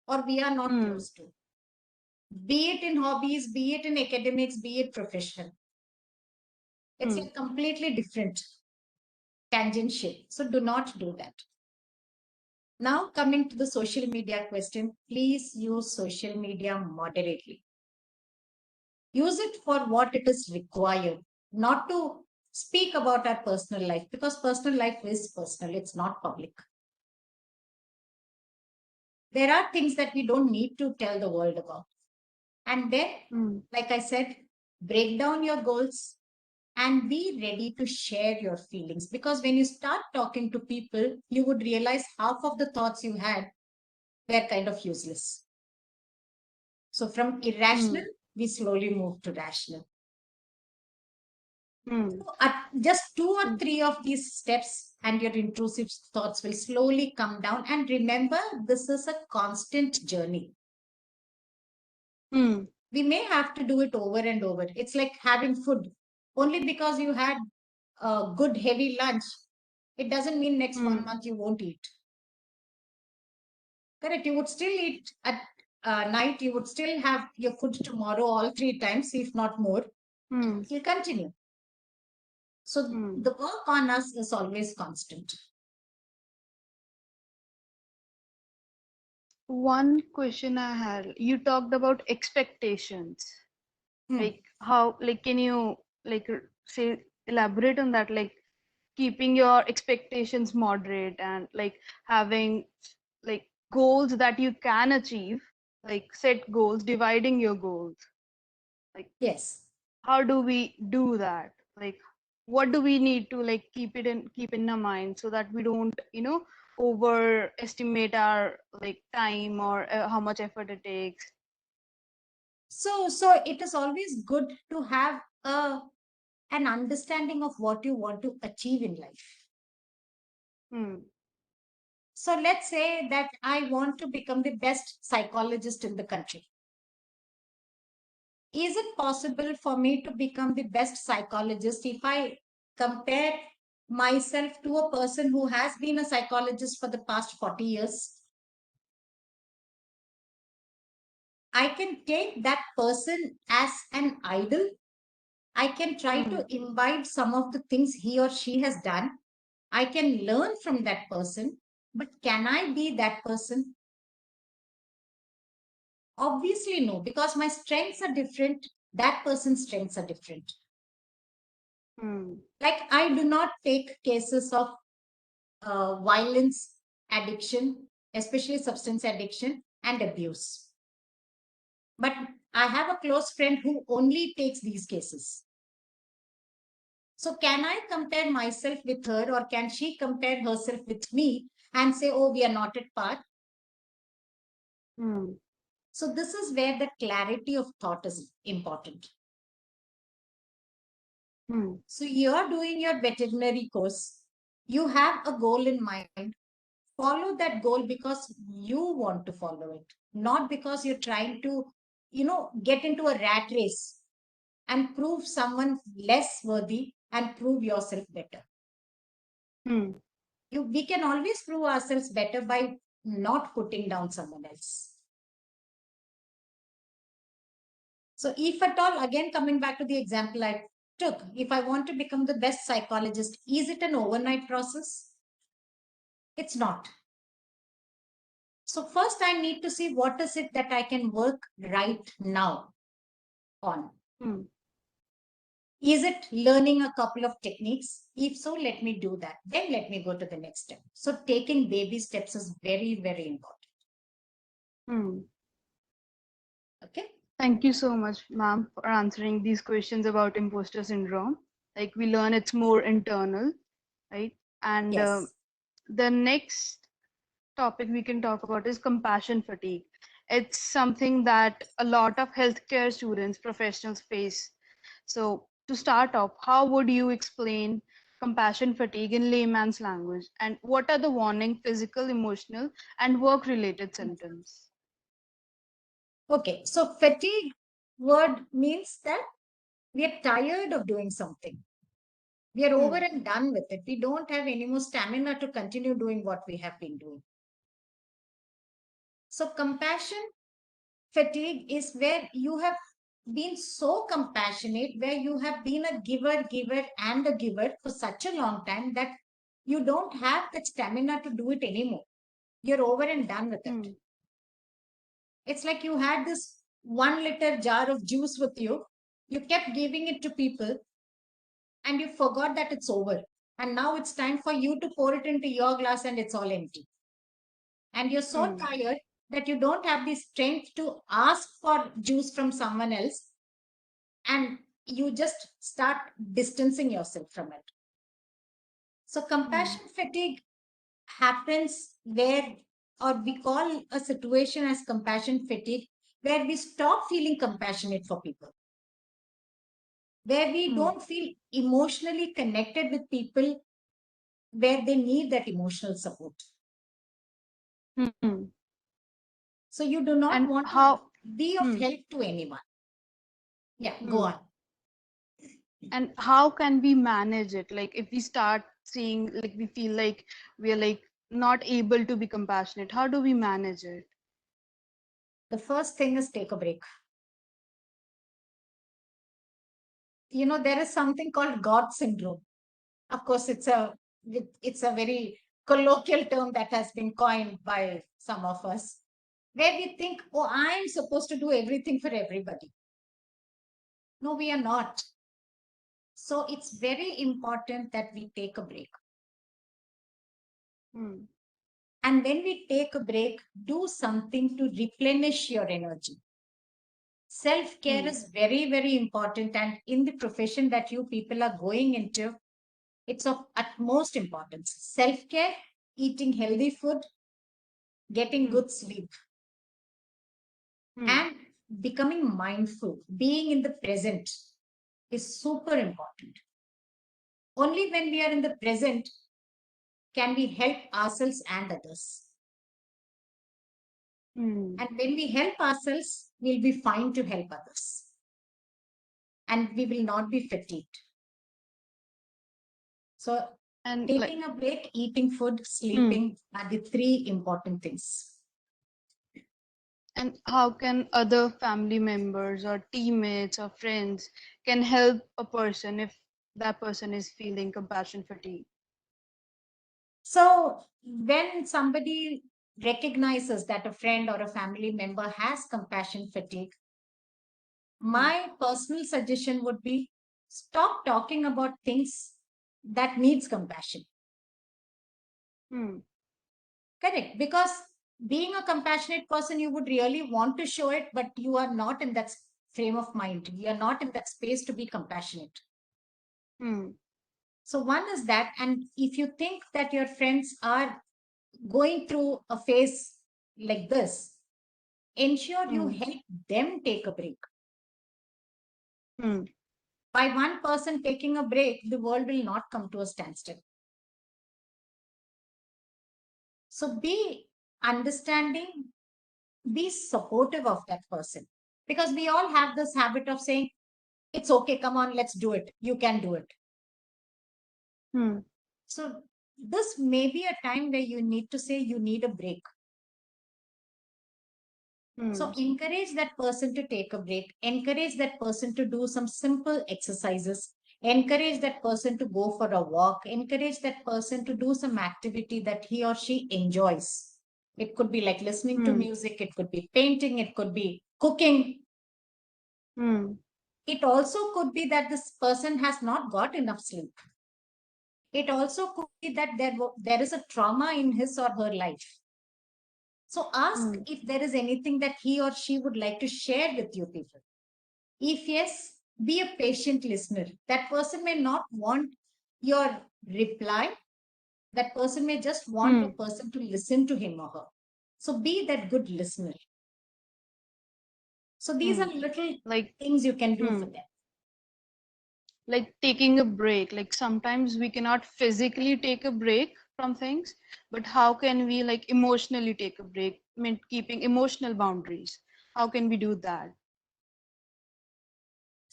or we are not Hmm. close to. Be it in hobbies, be it in academics, be it profession. It's Hmm. like completely different, tangential. So do not do that. Now, coming to the social media question, please use social media moderately. Use it for what it is required, not to speak about our personal life, because personal life is personal, it's not public. There are things that we don't need to tell the world about. And then, Hmm. like I said, break down your goals and be ready to share your feelings. Because when you start talking to people, you would realize half of the thoughts you had were kind of useless. So from irrational, we slowly move to rational. Hmm. So just 2 or Hmm. 3 of these steps, and your intrusive thoughts will slowly come down. And remember, this is a constant journey. Hmm. We may have to do it over and over. It's like having food. Only because you had a good heavy lunch, it doesn't mean next 1 Hmm. month you won't eat. Correct. You would still eat at night. You would still have your food tomorrow all 3 times, if not more. Hmm. You'll continue. So Hmm. the work on us is always constant. One question I had, you talked about expectations. Hmm. Like how, like, can you like say elaborate on that? Like keeping your expectations moderate and like having like goals that you can achieve, like set goals, dividing your goals. Like Yes. how do we do that? Like what do we need to like keep in our mind so that we don't, overestimate our like time or how much effort it takes. So it is always good to have an understanding of what you want to achieve in life. Hmm. So let's say that I want to become the best psychologist in the country. Is it possible for me to become the best psychologist if I compare myself to a person who has been a psychologist for the past 40 years? I can take that person as an idol. I can try Hmm. to imbibe some of the things he or she has done. I can learn from that person, but can I be that person? Obviously, no, because my strengths are different. That person's strengths are different. Hmm. Like, I do not take cases of violence, addiction, especially substance addiction and abuse. But I have a close friend who only takes these cases. So, can I compare myself with her, or can she compare herself with me and say, oh, we are not at par? Hmm. So, this is where the clarity of thought is important. Hmm. So, you're doing your veterinary course, you have a goal in mind. Follow that goal because you want to follow it, not because you're trying to, get into a rat race and prove someone less worthy and prove yourself better. Hmm. We can always prove ourselves better by not putting down someone else. So if at all, again, coming back to the example I took, if I want to become the best psychologist, is it an overnight process? It's not. So first I need to see what is it that I can work right now on. Hmm. Is it learning a couple of techniques? If so, let me do that. Then let me go to the next step. So taking baby steps is very, very important. Hmm. Okay. Thank you so much, ma'am, for answering these questions about imposter syndrome. Like we learn it's more internal, right? And Yes. the next topic we can talk about is compassion fatigue. It's something that a lot of healthcare students, professionals face. So, to start off, how would you explain compassion fatigue in layman's language? And what are the warning physical, emotional, and work related symptoms? Okay. So fatigue word means that we are tired of doing something. We are over and done with it. We don't have any more stamina to continue doing what we have been doing. So compassion fatigue is where you have been so compassionate, where you have been a giver, and a giver for such a long time that you don't have the stamina to do it anymore. You're over and done with it. It's like you had this 1 liter jar of juice with you. You kept giving it to people and you forgot that it's over. And now it's time for you to pour it into your glass and it's all empty. And you're so tired that you don't have the strength to ask for juice from someone else, and you just start distancing yourself from it. So compassion fatigue happens where, or we call a situation as compassion fatigue, where we stop feeling compassionate for people, where we don't feel emotionally connected with people where they need that emotional support. So you do not And want how to be of help to anyone. Yeah, go on. And how can we manage it? Like if we start seeing, like we feel like we're like not able to be compassionate, how do we manage it? The first thing is take a break. You know, there is something called God syndrome. Of course, it's a very colloquial term that has been coined by some of us, where we think, oh, I'm supposed to do everything for everybody. No, we are not. So it's very important that we take a break. And when we take a break, do something to replenish your energy. Self-care is very, very important. And in the profession that you people are going into, it's of utmost importance. Self-care, eating healthy food, getting good sleep, and becoming mindful, being in the present is super important. Only when we are in the present can we help ourselves and others. And when we help ourselves, we'll be fine to help others. And we will not be fatigued. So And taking a break, eating food, sleeping are the three important things. And how can other family members or teammates or friends can help a person if that person is feeling compassion fatigue? So when somebody recognizes that a friend or a family member has compassion fatigue, my personal suggestion would be stop talking about things that needs compassion. Correct. Because being a compassionate person, you would really want to show it, but you are not in that frame of mind. You are not in that space to be compassionate. So one is that, and if you think that your friends are going through a phase like this, ensure you help them take a break. By one person taking a break, the world will not come to a standstill. So be understanding, be supportive of that person, because we all have this habit of saying, it's okay, come on, let's do it. You can do it. So this may be a time where you need to say you need a break. So encourage that person to take a break. Encourage that person to do some simple exercises. Encourage that person to go for a walk. Encourage that person to do some activity that he or she enjoys. It could be like listening to music. It could be painting. It could be cooking. It also could be that this person has not got enough sleep. It also could be that there is a trauma in his or her life. So ask if there is anything that he or she would like to share with you people. If yes, be a patient listener. That person may not want your reply. That person may just want a person to listen to him or her. So be that good listener. So these are little things you can do for them. Like taking a break. Like sometimes we cannot physically take a break from things, but how can we like emotionally take a break? I mean, keeping emotional boundaries. How can we do that?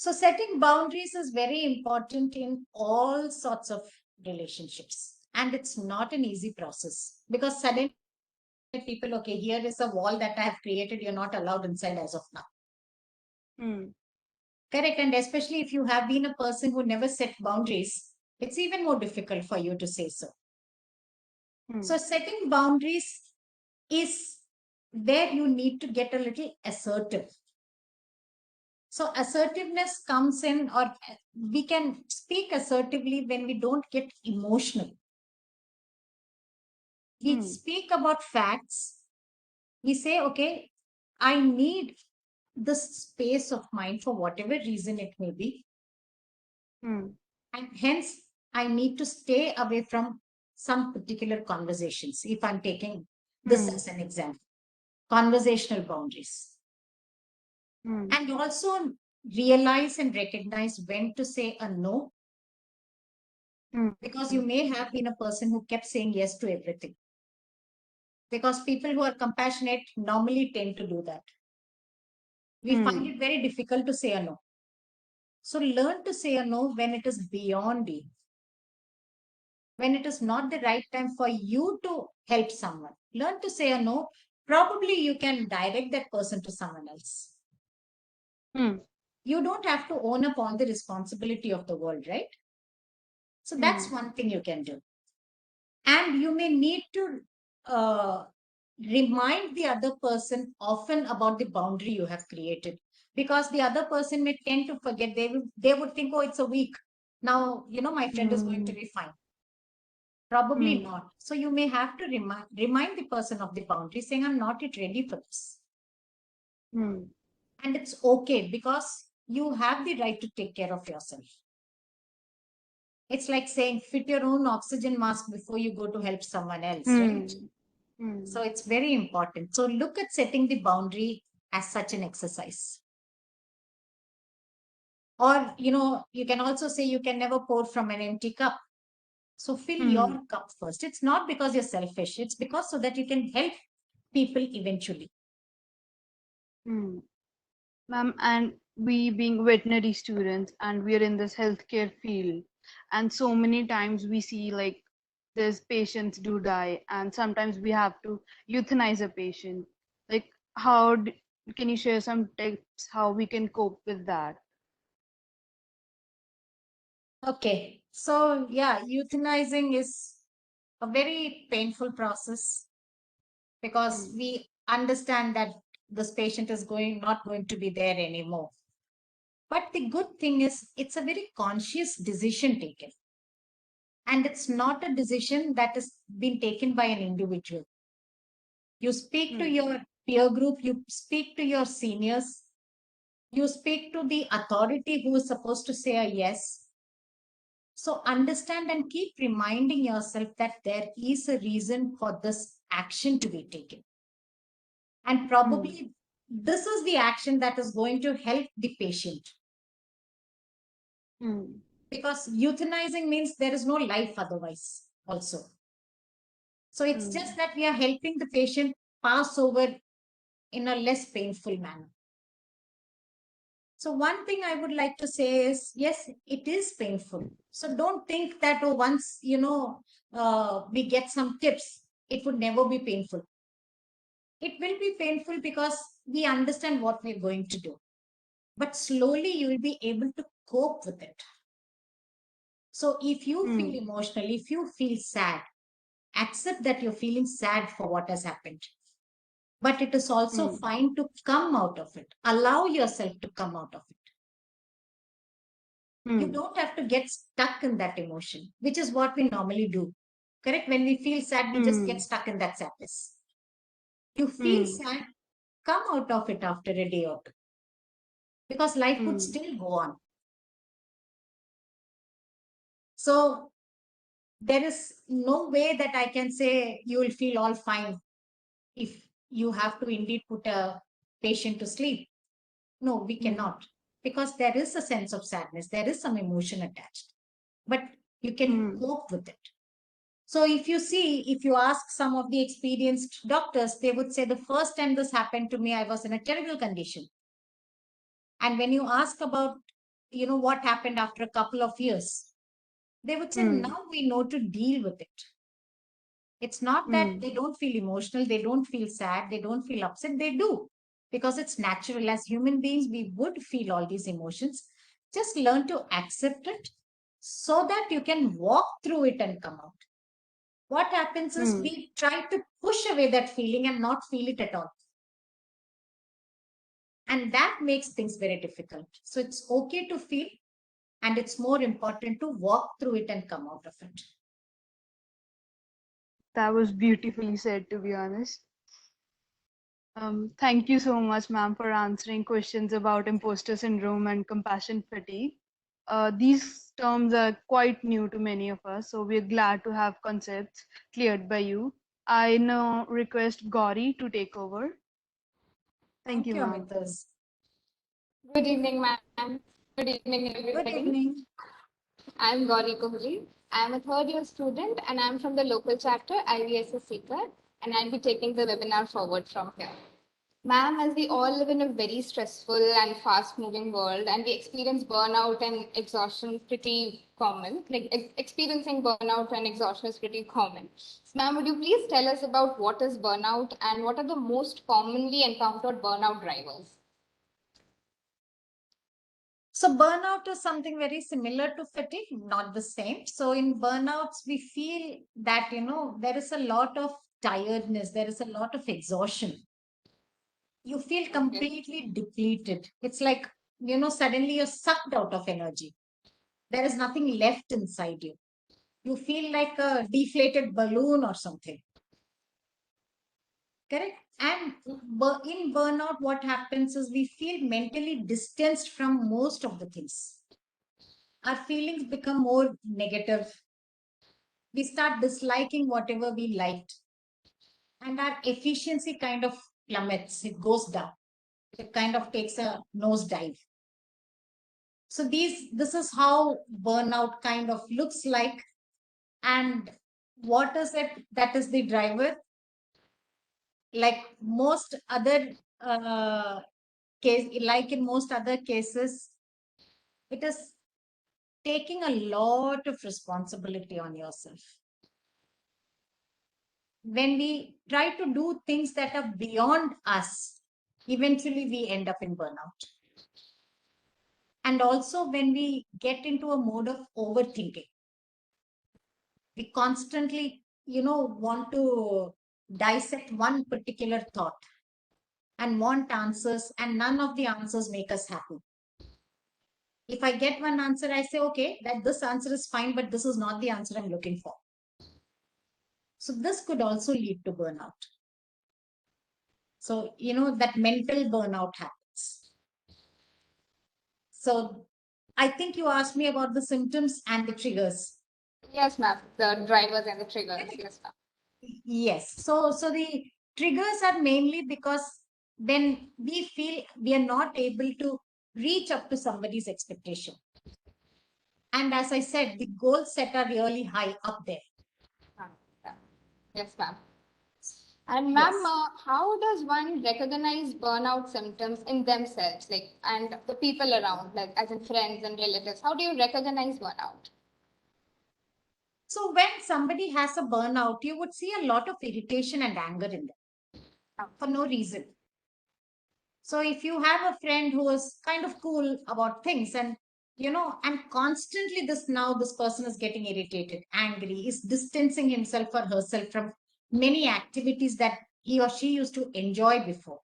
So setting boundaries is very important in all sorts of relationships. And it's not an easy process because suddenly people, okay, here is a wall that I have created. You're not allowed inside as of now. Correct. And especially if you have been a person who never set boundaries, it's even more difficult for you to say so. So setting boundaries is where you need to get a little assertive. So assertiveness comes in, or we can speak assertively when we don't get emotional. We speak about facts. We say, okay, I need this space of mind for whatever reason it may be. And hence, I need to stay away from some particular conversations. If I'm taking this as an example, conversational boundaries. And also realize and recognize when to say a no. Because you may have been a person who kept saying yes to everything. Because people who are compassionate normally tend to do that. We find it very difficult to say a no. So learn to say a no when it is beyond you. When it is not the right time for you to help someone. Learn to say a no. Probably you can direct that person to someone else. You don't have to own up all the responsibility of the world, right? So that's one thing you can do. And you may need to remind the other person often about the boundary you have created, because the other person may tend to forget. They would think, oh, it's a week. Now, my friend is going to be fine. Probably not. So you may have to remind the person of the boundary, saying, I'm not yet ready for this. And it's okay, because you have the right to take care of yourself. It's like saying, fit your own oxygen mask before you go to help someone else, right? So it's very important. So look at setting the boundary as such an exercise. Or, you can also say you can never pour from an empty cup. So fill your cup first. It's not because you're selfish. It's because so that you can help people eventually. Ma'am, and we being veterinary students and we are in this healthcare field, and so many times we see like there's patients do die, and sometimes we have to euthanize a patient. Like, can you share some tips how we can cope with that? Okay. So yeah, euthanizing is a very painful process, because we understand that this patient is not going to be there anymore. But the good thing is, it's a very conscious decision taken. And it's not a decision that has been taken by an individual. You speak to your peer group, you speak to your seniors, you speak to the authority who is supposed to say a yes. So understand and keep reminding yourself that there is a reason for this action to be taken. And probably this is the action that is going to help the patient. Because euthanizing means there is no life otherwise also. So it's just that we are helping the patient pass over in a less painful manner. So one thing I would like to say is, yes, it is painful. So don't think that, oh, once, we get some tips, it would never be painful. It will be painful because we understand what we're going to do. But slowly you will be able to cope with it. So if you feel emotional, if you feel sad, accept that you're feeling sad for what has happened. But it is also fine to come out of it. Allow yourself to come out of it. You don't have to get stuck in that emotion, which is what we normally do. Correct? When we feel sad, we just get stuck in that sadness. You feel sad, come out of it after a day or two. Because life would still go on. So there is no way that I can say you will feel all fine if you have to indeed put a patient to sleep. No, we cannot. Because there is a sense of sadness, there is some emotion attached. But you can cope with it. So if you ask some of the experienced doctors, they would say the first time this happened to me, I was in a terrible condition. And when you ask about what happened after a couple of years, they would say, now we know to deal with it. It's not that they don't feel emotional, they don't feel sad, they don't feel upset. They do, because it's natural. As human beings, we would feel all these emotions. Just learn to accept it so that you can walk through it and come out. What happens is we try to push away that feeling and not feel it at all. And that makes things very difficult. So it's okay to feel, and it's more important to walk through it and come out of it. That was beautifully said, to be honest. Thank you so much, ma'am, for answering questions about imposter syndrome and compassion fatigue. These terms are quite new to many of us, so we're glad to have concepts cleared by you. I now request Gauri to take over. Thank you, ma'am. Amitas. Good evening, ma'am. Good evening, everybody. Good evening. I'm Gauri Kohli. I'm a third year student and I'm from the local chapter IVSA India, and I'll be taking the webinar forward from here. Ma'am, as we all live in a very stressful and fast moving world and we experience burnout and exhaustion pretty common, like experiencing burnout and exhaustion is pretty common. So, ma'am, would you please tell us about what is burnout and what are the most commonly encountered burnout drivers? So burnout is something very similar to fatigue, not the same. So in burnouts, we feel that, there is a lot of tiredness, there is a lot of exhaustion. You feel completely depleted. It's like, suddenly you're sucked out of energy. There is nothing left inside you. You feel like a deflated balloon or something. Correct? And in burnout, what happens is we feel mentally distanced from most of the things. Our feelings become more negative. We start disliking whatever we liked. And our efficiency kind of plummets, it goes down. It kind of takes a nosedive. So this is how burnout kind of looks like. And what is it that is the driver? Like most other like in most other cases, it is taking a lot of responsibility on yourself. When we try to do things that are beyond us, eventually we end up in burnout. And also when we get into a mode of overthinking, we constantly, want to dissect one particular thought and want answers, and none of the answers make us happy. If I get one answer, I say, okay, that this answer is fine, but this is not the answer I'm looking for. So this could also lead to burnout. So, that mental burnout happens. So I think you asked me about the symptoms and the triggers. Yes, ma'am. The drivers and the triggers. Yes, ma'am. Yes. So the triggers are mainly because when we feel we are not able to reach up to somebody's expectation. And as I said, the goals set are really high up there. Yes, ma'am. And ma'am, Yes. how does one recognize burnout symptoms in themselves, like, and the people around, like as in friends and relatives? How do you recognize burnout? So when somebody has a burnout, you would see a lot of irritation and anger in them for no reason. So if you have a friend who is kind of cool about things and and constantly this person is getting irritated, angry, is distancing himself or herself from many activities that he or she used to enjoy before.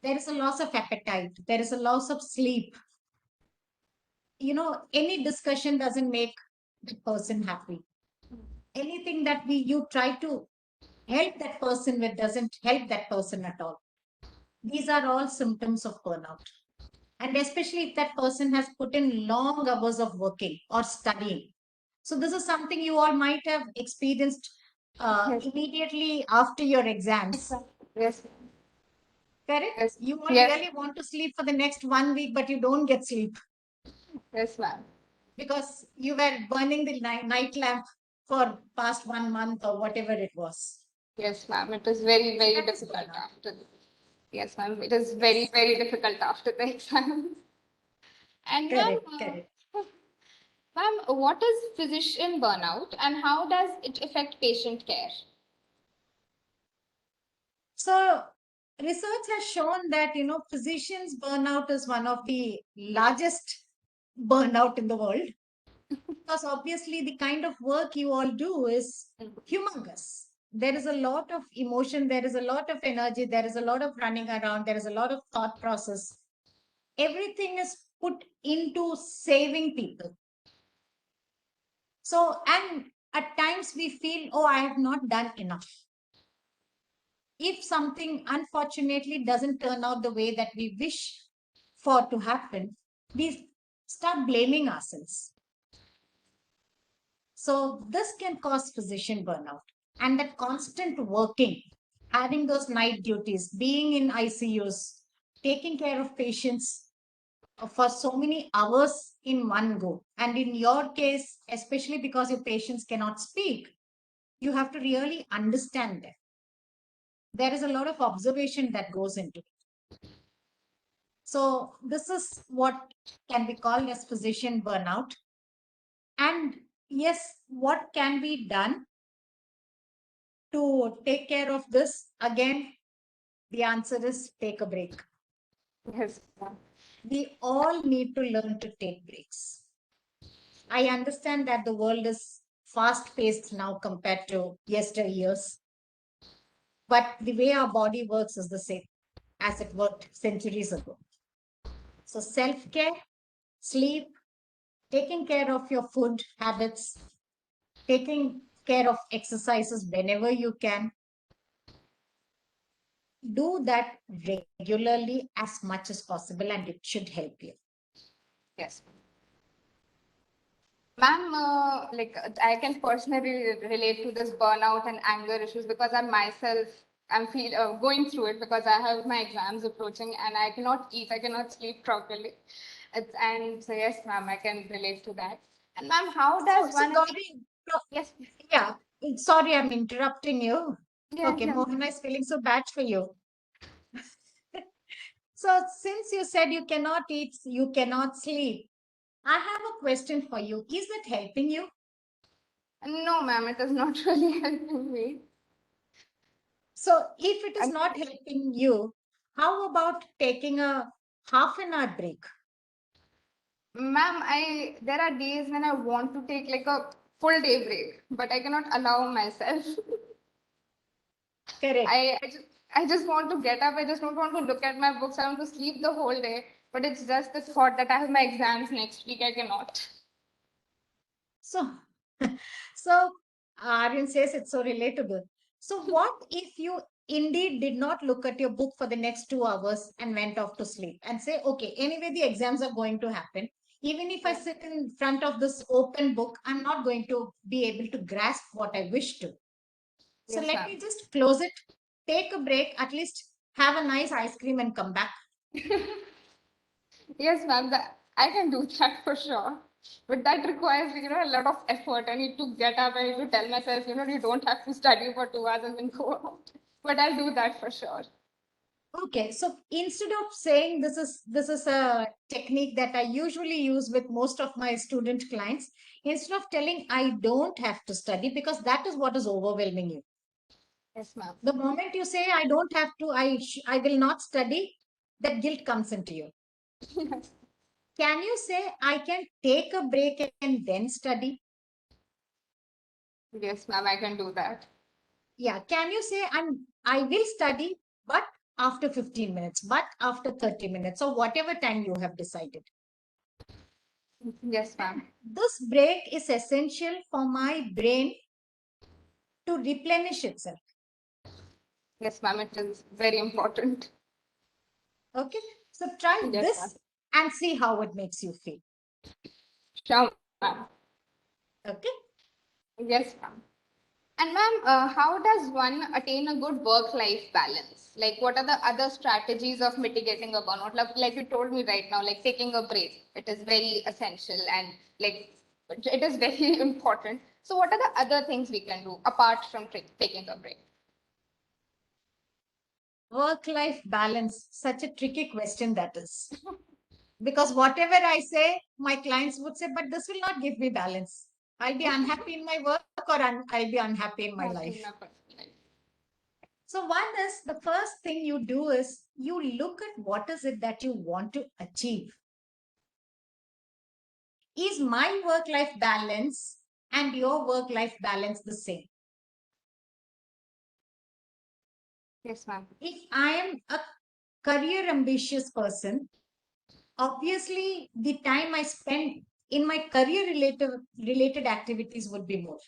There is a loss of appetite, there is a loss of sleep. Any discussion doesn't make the person happy. Anything that you try to help that person with doesn't help that person at all. These are all symptoms of burnout. And especially if that person has put in long hours of working or studying. So this is something you all might have experienced immediately after your exams. Yes. Correct? Yes. You all Yes. really want to sleep for the next 1 week, but you don't get sleep Yes, ma'am. because you were burning the night lamp for past 1 month or whatever it was. Yes, ma'am. It is very, very That is difficult burnout. after. Yes, ma'am. It is very, very difficult after the exam. And ma'am, Correct. ma'am, what is physician burnout and how does it affect patient care? So research has shown that, physicians burnout is one of the largest burnout in the world, because obviously the kind of work you all do is humongous. There is a lot of emotion, there is a lot of energy, there is a lot of running around, there is a lot of thought process. Everything is put into saving people. So, and at times we feel, oh, I have not done enough. If something unfortunately doesn't turn out the way that we wish for to happen, we start blaming ourselves. So this can cause physician burnout. And that constant working, having those night duties, being in ICUs, taking care of patients for so many hours in one go. And in your case, especially because your patients cannot speak, you have to really understand them. There is a lot of observation that goes into it. So this is what can be called as physician burnout. And yes, what can be done to take care of this? Again, the answer is take a break. Yes, ma'am. We all need to learn to take breaks. I understand that the world is fast paced now compared to yesteryears, but the way our body works is the same as it worked centuries ago. So self-care, sleep, taking care of your food habits, taking care of exercises whenever you can, do that regularly as much as possible, and it should help you. Yes. Ma'am, I can personally relate to this burnout and anger issues because I'm going through it because I have my exams approaching and I cannot eat, I cannot sleep properly. And so yes, ma'am, I can relate to that. And ma'am, how does So one? Gauri, Yes, yeah, sorry, I'm interrupting you. yes, Okay, yes. Mohana is feeling so bad for you. So since you said you cannot eat, you cannot sleep, I have a question for you. Is that helping you? No, ma'am, it is not really helping me. So if it is And not helping you, how about taking a half an hour break? ma'am, there are days when I want to take like a full day break, but I cannot allow myself. Correct. I just want to get up. I just don't want to look at my books. I want to sleep the whole day. But it's just the thought that I have my exams next week. I cannot. So, so Aryan says it's so relatable. So what if you indeed did not look at your book for the next 2 hours and went off to sleep and say, okay, anyway, the exams are going to happen. Even if I Yes, sit in front of this open book, I'm not going to be able to grasp what I wish to. So yes, let ma'am. me just close it, take a break, at least have a nice ice cream and come back. Yes, ma'am. I can do that for sure. But that requires, a lot of effort. I need to get up. I need to tell myself, you don't have to study for 2 hours and then go out. But I'll do that for sure. Okay, so instead of saying this is a technique that I usually use with most of my student clients, instead of telling I don't have to study, because that is what is overwhelming you. Yes, ma'am. The moment you say I don't have to, I will not study, that guilt comes into you. Yes. Can you say I can take a break and then study? Yes, ma'am. I can do that. Yeah, can you say I will study, but after 15 minutes, but after 30 minutes, or whatever time you have decided? Yes, ma'am. This break is essential for my brain to replenish itself. Yes, ma'am. It is very important. Okay, so try Yes, ma'am. this and see how it makes you feel. Sure, ma'am. Okay, Yes, ma'am. And ma'am, how does one attain a good work-life balance? Like, what are the other strategies of mitigating a burnout? Like you told me right now, like taking a break. It is very essential and like it is very important. So, what are the other things we can do apart from taking a break? work life balance, such a tricky question that is. Because whatever I say, my clients would say, but this will not give me balance. I'll be unhappy in my work or I'll be unhappy in my life. So one is the first thing you do is you look at what is it that you want to achieve. Is my work-life balance and your work-life balance the same? Yes, ma'am. If I am a career ambitious person, obviously the time I spend in my career related activities would be more.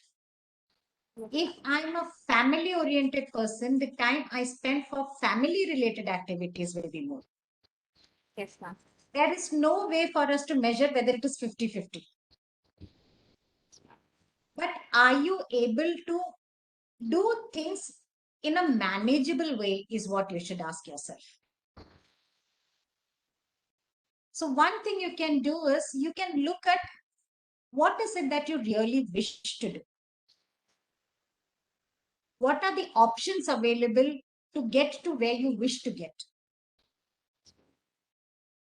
If I'm a family oriented person, the time I spend for family related activities will be more. Yes, ma'am. There is no way for us to measure whether it is 50-50. But are you able to do things in a manageable way is what you should ask yourself. So one thing you can do is you can look at what is it that you really wish to do. What are the options available to get to where you wish to get?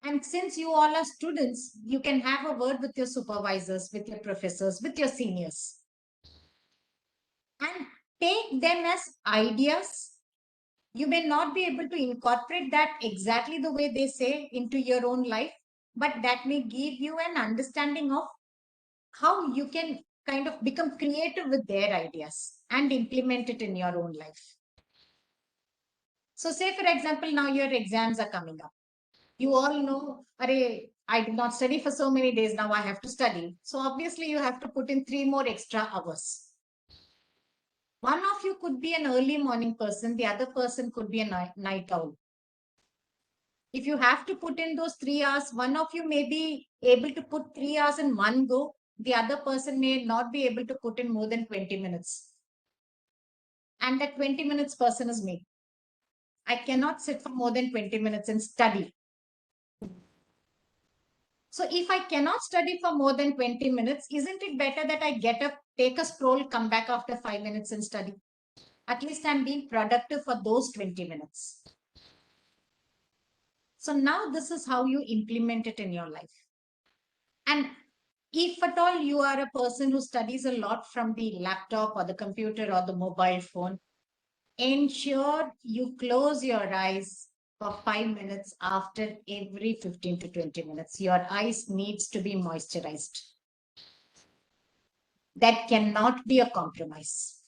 And since you all are students, you can have a word with your supervisors, with your professors, with your seniors. And take them as ideas. You may not be able to incorporate that exactly the way they say into your own life, but that may give you an understanding of how you can kind of become creative with their ideas and implement it in your own life. So say, for example, now your exams are coming up. You all know, Array, I did not study for so many days, now I have to study. So obviously you have to put in 3 more extra hours. One of you could be an early morning person, the other person could be a night owl. If you have to put in those 3 hours, one of you may be able to put 3 hours in one go. The other person may not be able to put in more than 20 minutes. And that 20 minutes person is me. I cannot sit for more than 20 minutes and study. So if I cannot study for more than 20 minutes, isn't it better that I get up, take a stroll, come back after 5 minutes and study? At least I'm being productive for those 20 minutes. So now this is how you implement it in your life. And if at all you are a person who studies a lot from the laptop or the computer or the mobile phone, ensure you close your eyes for 5 minutes after every 15 to 20 minutes. Your eyes needs to be moisturized. That cannot be a compromise.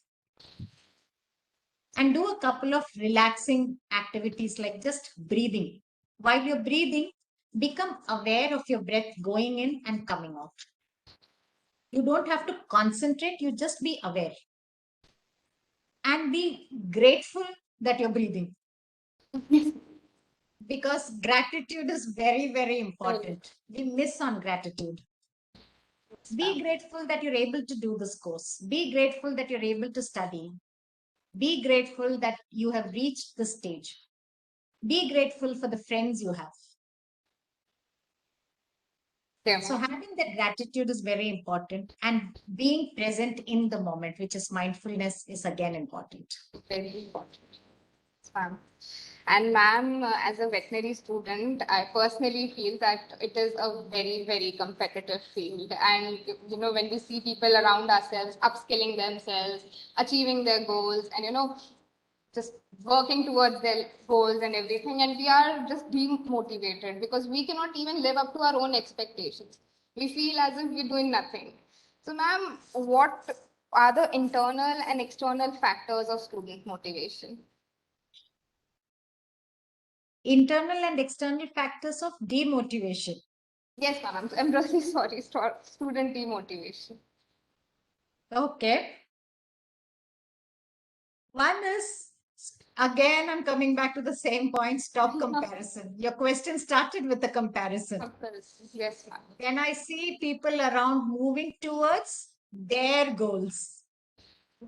And do a couple of relaxing activities like just breathing. While you're breathing, become aware of your breath going in and coming out. You don't have to concentrate, you just be aware. And be grateful that you're breathing. Because gratitude is very, very important. We miss on gratitude. Be grateful that you're able to do this course. Be grateful that you're able to study. Be grateful that you have reached this stage. Be grateful for the friends you have. So having that gratitude is very important, and being present in the moment, which is mindfulness, is again important. Very important. Ma'am. And ma'am, as a veterinary student, I personally feel that it is a very, very competitive field. And, you know, when we see people around ourselves upskilling themselves, achieving their goals, and, you know, just working towards their goals and everything, and we are just demotivated because we cannot even live up to our own expectations. We feel as if we're doing nothing. So, ma'am, what are the internal and external factors of student motivation? Internal and external factors of demotivation. Yes, ma'am. I'm really sorry. Student demotivation. Okay. One is, again, I'm coming back to the same point, stop comparison. Your question started with the comparison. Yes, ma'am. Then I see people around moving towards their goals.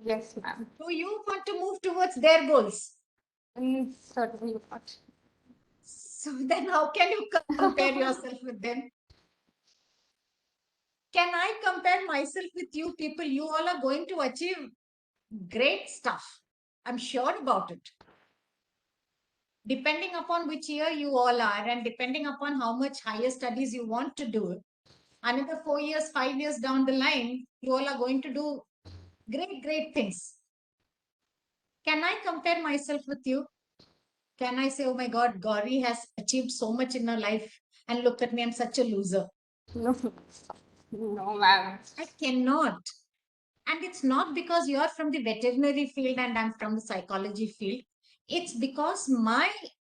Yes, ma'am. Do you want to move towards their goals? Certainly not. So then how can you compare yourself with them? Can I compare myself with you people? You all are going to achieve great stuff. I'm sure about it. depending upon which year you all are and depending upon how much higher studies you want to do, another 4 years, 5 years down the line, you all are going to do great things. Can I compare myself with you? Can I say, oh my God, Gauri has achieved so much in her life and look at me, I'm such a loser? No, no, ma'am. I cannot. And it's not because you're from the veterinary field and I'm from the psychology field. It's because my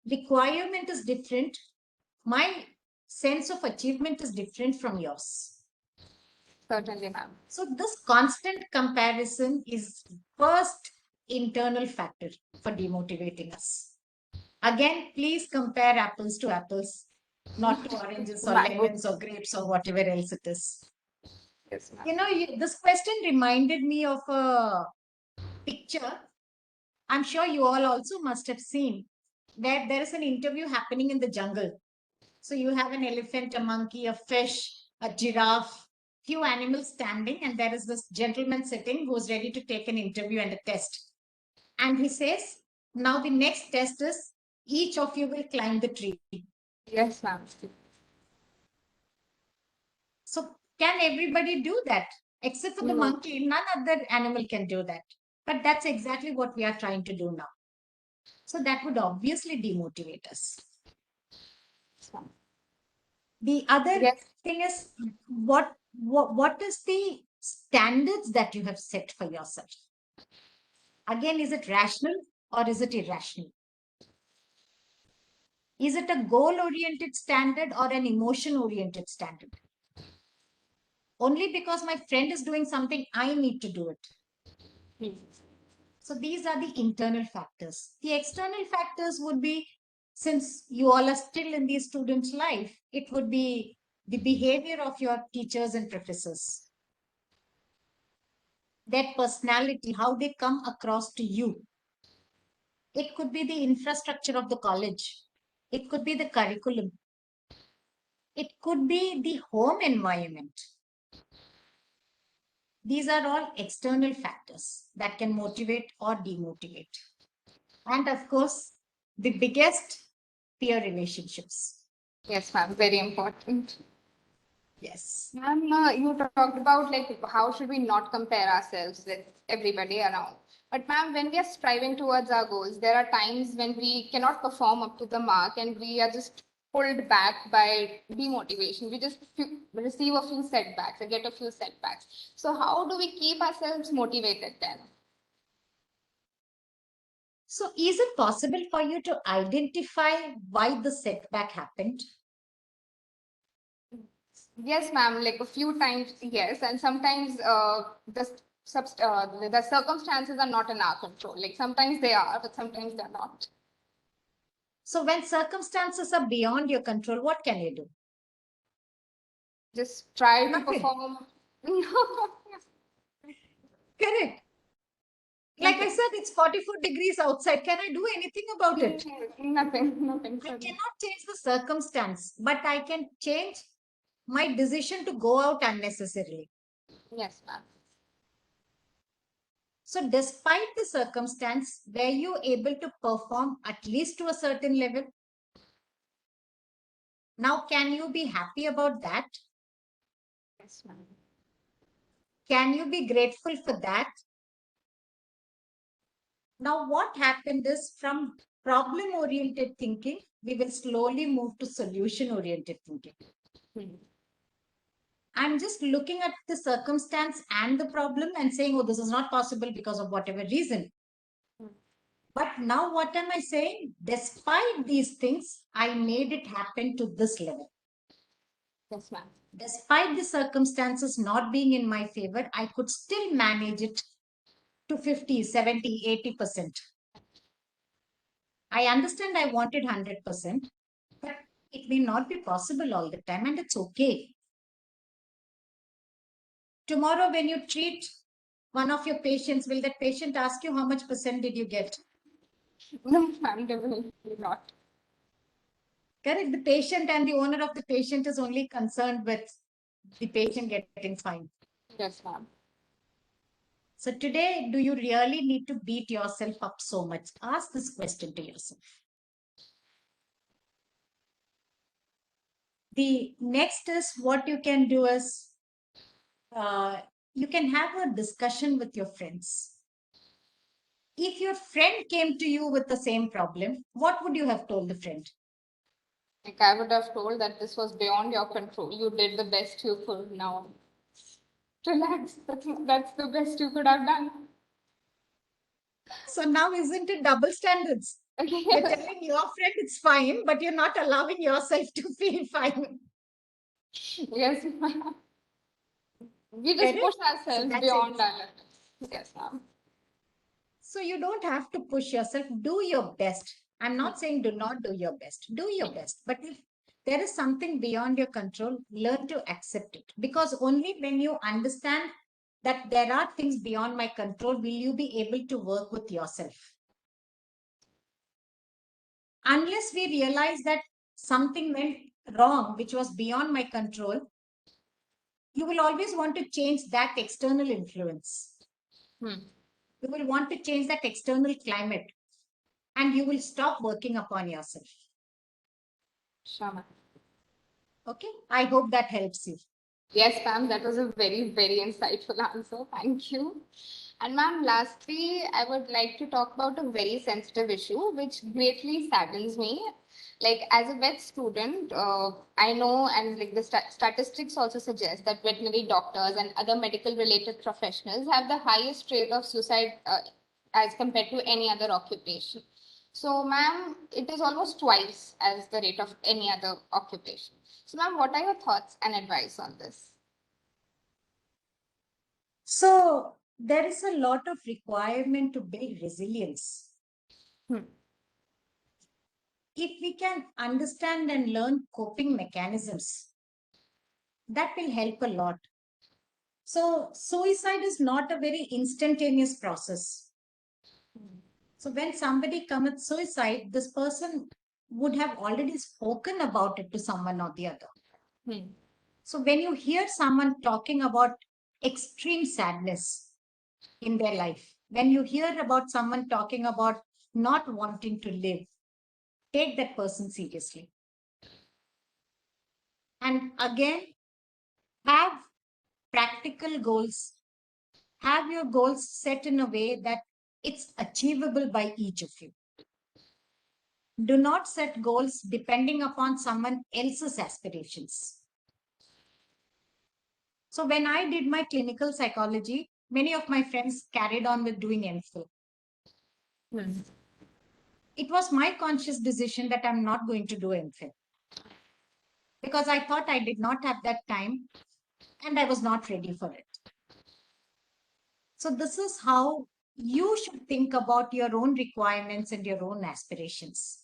requirement is different. My sense of achievement is different from yours. Certainly, ma'am. So this constant comparison is first internal factor for demotivating us. Again, please compare apples to apples, not to oranges or Mango. lemons or grapes or whatever else it is. Yes, ma'am. You know, this question reminded me of a picture. I'm sure you all also must have seen where there is an interview happening in the jungle. So you have an elephant, a monkey, a fish, a giraffe, few animals standing, and there is this gentleman sitting who's ready to take an interview and a test. And he says, now the next test is each of you will climb the tree. Yes, ma'am. So can everybody do that? Except for the No. monkey, none other animal can do that. But that's exactly what we are trying to do now. So that would obviously demotivate us. Yes, ma'am. The other Yes. thing is what is the standards that you have set for yourself? Again, is it rational or is it irrational? Is it a goal-oriented standard or an emotion-oriented standard? Only because my friend is doing something, I need to do it. Hmm. So these are the internal factors. The external factors would be, since you all are still in the student's life, it would be the behavior of your teachers and professors. Their personality, how they come across to you. It could be the infrastructure of the college. It could be the curriculum. It could be the home environment. These are all external factors that can motivate or demotivate. And of course, the biggest, peer relationships. Yes, ma'am. Very important. Yes. Ma'am, you talked about like how should we not compare ourselves with everybody around. But ma'am, when we are striving towards our goals, there are times when we cannot perform up to the mark and we are just pulled back by demotivation. We just receive a few setbacks or get a few setbacks. So how do we keep ourselves motivated then? So is it possible for you to identify why the setback happened? Yes, ma'am. Like a few times, yes, and sometimes the circumstances are not in our control. Like sometimes they are, but sometimes they're not. So when circumstances are beyond your control, what can you do? Just try to Nothing. perform. Correct. Like I said, it's 44 degrees outside. Can I do anything about it? Nothing. I cannot change the circumstance, but I can change my decision to go out unnecessarily. Yes, ma'am. So despite the circumstance, were you able to perform at least to a certain level? Now, can you be happy about that? Yes, ma'am. Can you be grateful for that? Now, what happened is from problem-oriented thinking, we will slowly move to solution-oriented thinking. Hmm. I'm just looking at the circumstance and the problem and saying, oh, this is not possible because of whatever reason. But now what am I saying? Despite these things, I made it happen to this level. Yes, ma'am. Despite the circumstances not being in my favor, I could still manage it to 50, 70, 80%. I understand I wanted 100%, but it may not be possible all the time, and it's okay. Tomorrow, when you treat one of your patients, will that patient ask you how much percent did you get? No, ma'am, definitely not. Correct. The patient and the owner of the patient is only concerned with the patient getting fine. Yes, ma'am. So today, do you really need to beat yourself up so much? Ask this question to yourself. the next is what you can do is you can have a discussion with your friends. If your friend came to you with the same problem, what would you have told the friend? Like I would have told that this was beyond your control. You did the best you could. Now, relax. That's the best you could have done. So now isn't it double standards? You're Yes. telling your friend it's fine, but you're not allowing yourself to feel fine. Yes, ma'am. We just Correct? push So ourselves that's beyond it. our limits. Yes, ma'am. So you don't have to push yourself. Do your best. I'm not saying do not do your best. Do your best. But if there is something beyond your control, learn to accept it. Because only when you understand that there are things beyond my control, will you be able to work with yourself. Unless we realize that something went wrong, which was beyond my control, you will always want to change that external influence. Hmm. You will want to change that external climate, and you will stop working upon yourself. Sure, ma'am. Okay, I hope that helps you. Yes, ma'am, that was a very, very insightful answer. Thank you. And ma'am, lastly, I would like to talk about a very sensitive issue which greatly saddens me. Like as a vet student, I know, and like the statistics also suggest that veterinary doctors and other medical related professionals have the highest rate of suicide as compared to any other occupation. So, ma'am, it is almost twice as the rate of any other occupation. So, ma'am, what are your thoughts and advice on this? So, there is a lot of requirement to build resilience. If we can understand and learn coping mechanisms, that will help a lot. So, suicide is not a very instantaneous process. So, when somebody commits suicide, this person would have already spoken about it to someone or the other. So, when you hear someone talking about extreme sadness in their life, when you hear about someone talking about not wanting to live, take that person seriously. And again, have practical goals. Have your goals set in a way that it's achievable by each of you. Do not set goals depending upon someone else's aspirations. So when I did my clinical psychology, many of my friends carried on with doing MPhil. It was my conscious decision that I'm not going to do MPhil because I thought I did not have that time and I was not ready for it. So this is how you should think about your own requirements and your own aspirations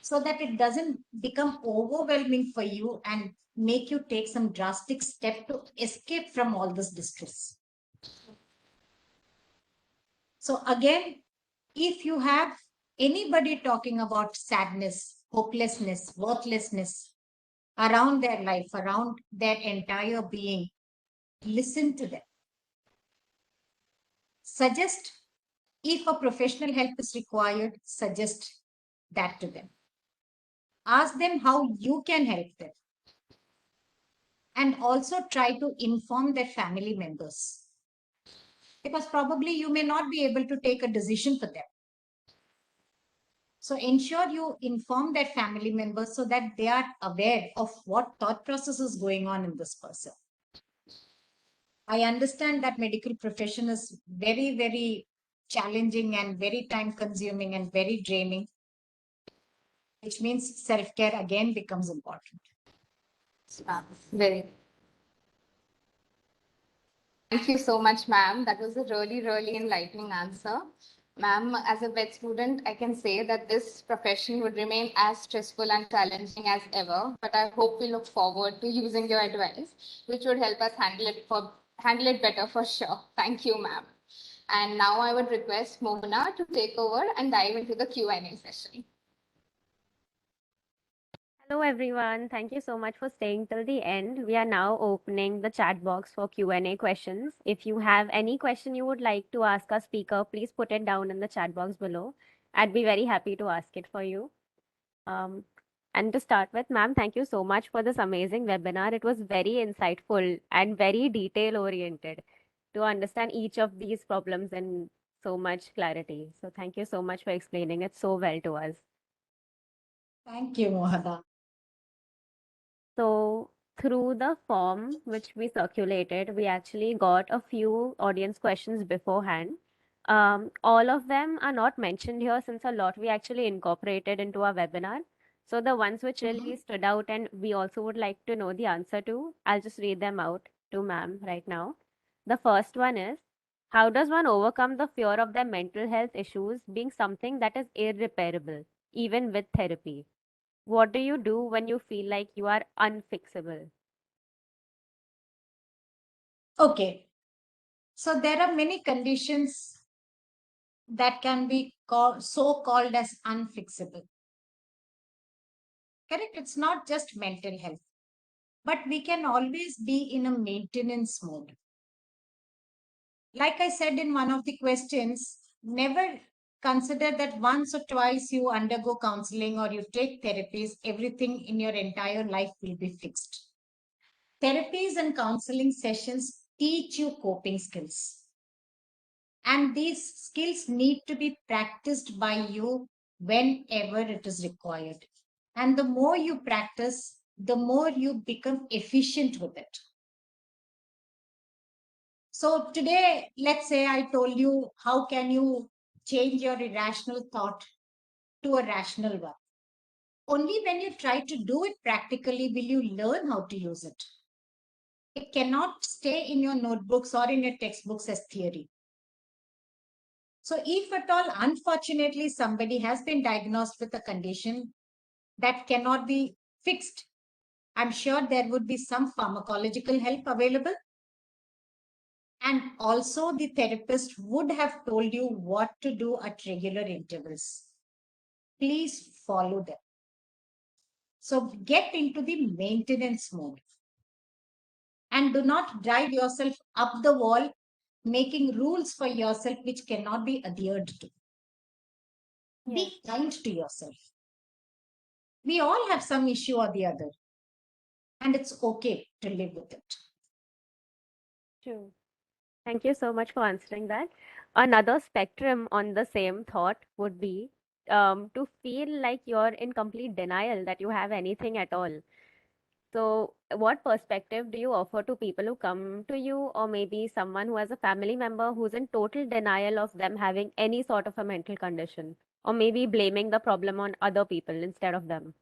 so that it doesn't become overwhelming for you and make you take some drastic step to escape from all this distress. So again, if you have anybody talking about sadness, hopelessness, worthlessness around their life, around their entire being, listen to them. Suggest if a professional help is required, suggest that to them. Ask them how you can help them. And also try to inform their family members. Because probably you may not be able to take a decision for them. So ensure you inform their family members so that they are aware of what thought process is going on in this person. I understand that medical profession is very, very challenging and very time consuming and very draining, which means self-care again becomes important. Very. Thank you so much, ma'am. That was a really, really enlightening answer. Ma'am, as a vet student, I can say that this profession would remain as stressful and challenging as ever, but I hope we look forward to using your advice, which would help us handle it better for sure. Thank you, ma'am. And now I would request Mona to take over and dive into the Q&A session. Hello everyone. Thank you so much for staying till the end. We are now opening the chat box for Q&A questions. If you have any question you would like to ask our speaker, please put it down in the chat box below. I'd be very happy to ask it for you. And to start with, ma'am, thank you so much for this amazing webinar. It was very insightful and very detail oriented to understand each of these problems in so much clarity. So thank you so much for explaining it so well to us. Thank you, Mohana. So through the form which we circulated, we actually got a few audience questions beforehand. All of them are not mentioned here since a lot we actually incorporated into our webinar. So the ones which really stood out and we also would like to know the answer to, I'll just read them out to ma'am right now. The first one is, how does one overcome the fear of their mental health issues being something that is irreparable, even with therapy? What do you do when you feel like you are unfixable? Okay. So there are many conditions that can be so-called as unfixable. Correct? It's not just mental health, but we can always be in a maintenance mode. Like I said in one of the questions, never consider that once or twice you undergo counseling or you take therapies, everything in your entire life will be fixed. Therapies and counseling sessions teach you coping skills. And these skills need to be practiced by you whenever it is required. And the more you practice, the more you become efficient with it. So today, let's say I told you, how can you change your irrational thought to a rational one? Only when you try to do it practically will you learn how to use it. It cannot stay in your notebooks or in your textbooks as theory. So if at all, unfortunately, somebody has been diagnosed with a condition that cannot be fixed, I'm sure there would be some pharmacological help available. And also the therapist would have told you what to do at regular intervals. Please follow them. So get into the maintenance mode. And do not drive yourself up the wall, making rules for yourself which cannot be adhered to. Yes, Be kind to yourself. We all have some issue or the other, and it's okay to live with it. true. Thank you so much for answering that. Another spectrum on the same thought would be to feel like you're in complete denial that you have anything at all. So, what perspective do you offer to people who come to you, or maybe someone who has a family member who's in total denial of them having any sort of a mental condition, or maybe blaming the problem on other people instead of them?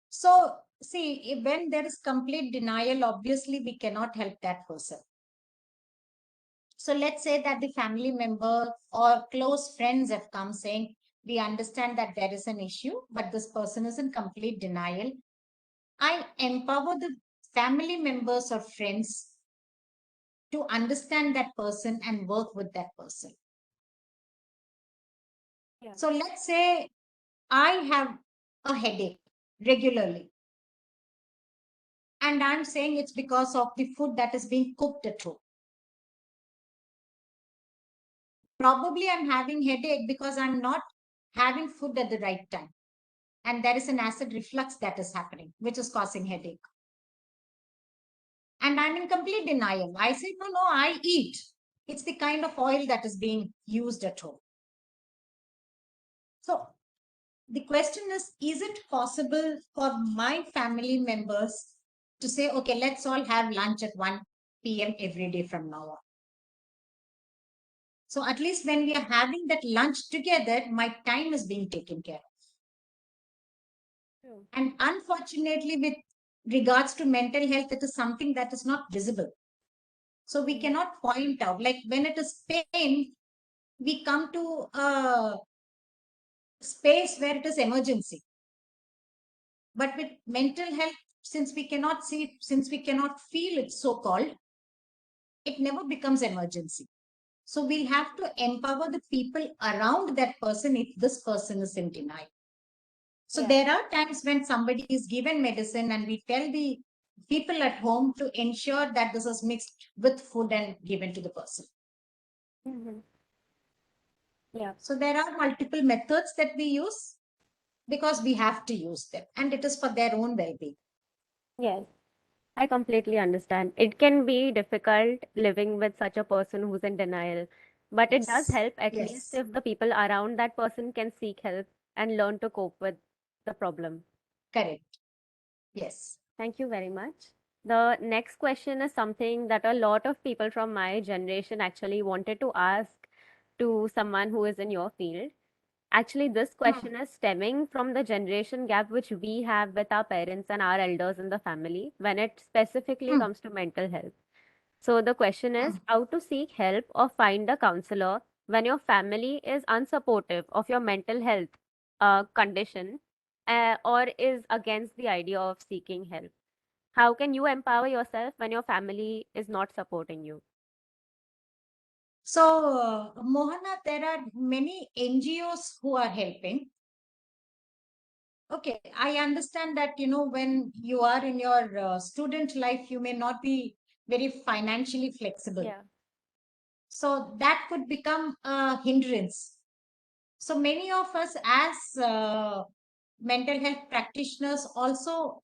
So, see, when there is complete denial, obviously we cannot help that person. So, let's say that the family member or close friends have come saying, we understand that there is an issue, but this person is in complete denial. I empower the family members or friends to understand that person and work with that person. Yeah. So, let's say I have a headache regularly, and I'm saying it's because of the food that is being cooked at home. Probably I'm having headache because I'm not having food at the right time, and there is an acid reflux that is happening, which is causing headache. And I'm in complete denial. I say, no, I eat. It's the kind of oil that is being used at home. So the question is it possible for my family members to say, okay, let's all have lunch at 1 p.m. every day from now on? So at least when we are having that lunch together, my time is being taken care of. True. And unfortunately, with regards to mental health, it is something that is not visible. So we cannot point out, like when it is pain, we come to a space where it is emergency. But with mental health, since we cannot see it, since we cannot feel it, so called, it never becomes emergency. So we'll have to empower the people around that person if this person is in denial. So Yeah. there are times when somebody is given medicine and we tell the people at home to ensure that this is mixed with food and given to the person. Mm-hmm. Yeah. So there are multiple methods that we use. because we have to use them and it is for their own well-being. Yes, I completely understand. It can be difficult living with such a person who's in denial, but it does Yes. help at least Yes. if the people around that person can seek help and learn to cope with the problem. Correct. Yes. Thank you very much. The next question is something that a lot of people from my generation actually wanted to ask to someone who is in your field. Actually, this question is stemming from the generation gap which we have with our parents and our elders in the family when it specifically Hmm. comes to mental health. So, the question is how to seek help or find a counselor when your family is unsupportive of your mental health condition or is against the idea of seeking help. How can you empower yourself when your family is not supporting you? So, Mohana, there are many NGOs who are helping. Okay, I understand that, when you are in your student life, you may not be very financially flexible. Yeah. So that could become a hindrance. So many of us as mental health practitioners also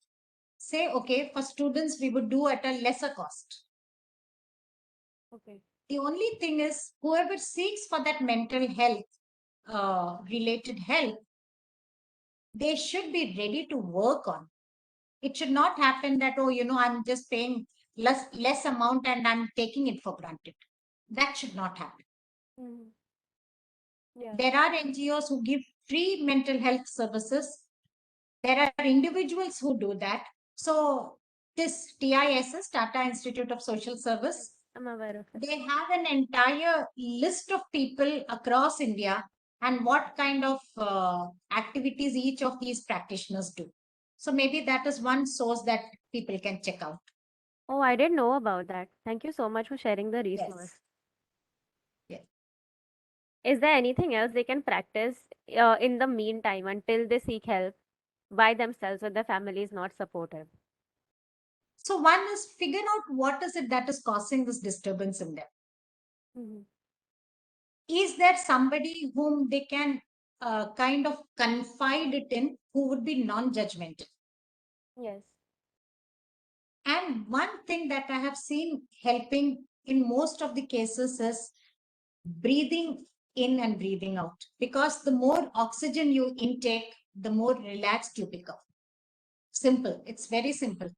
say, okay, for students, we would do at a lesser cost. Okay. The only thing is, whoever seeks for that mental health related help, they should be ready to work on. It should not happen that, oh, I'm just paying less amount and I'm taking it for granted. That should not happen. Mhm. Yeah. There are NGOs who give free mental health services. There are individuals who do that. So this TISS, Tata Institute of Social Yes, Service, I'm aware of it. they have an entire list of people across India and what kind of activities each of these practitioners do. So maybe that is one source that people can check out. Oh, I didn't know about that. Thank you so much for sharing the resource. Yes. Yes. Is there anything else they can practice in the meantime until they seek help by themselves when their family is not supportive? So one is figure out what is it that is causing this disturbance in them. Mhm. Is there somebody whom they can kind of confide it in who would be non-judgmental? Yes. And one thing that I have seen helping in most of the cases is breathing in and breathing out, because the more oxygen you intake, the more relaxed you become. Simple. It's very simple.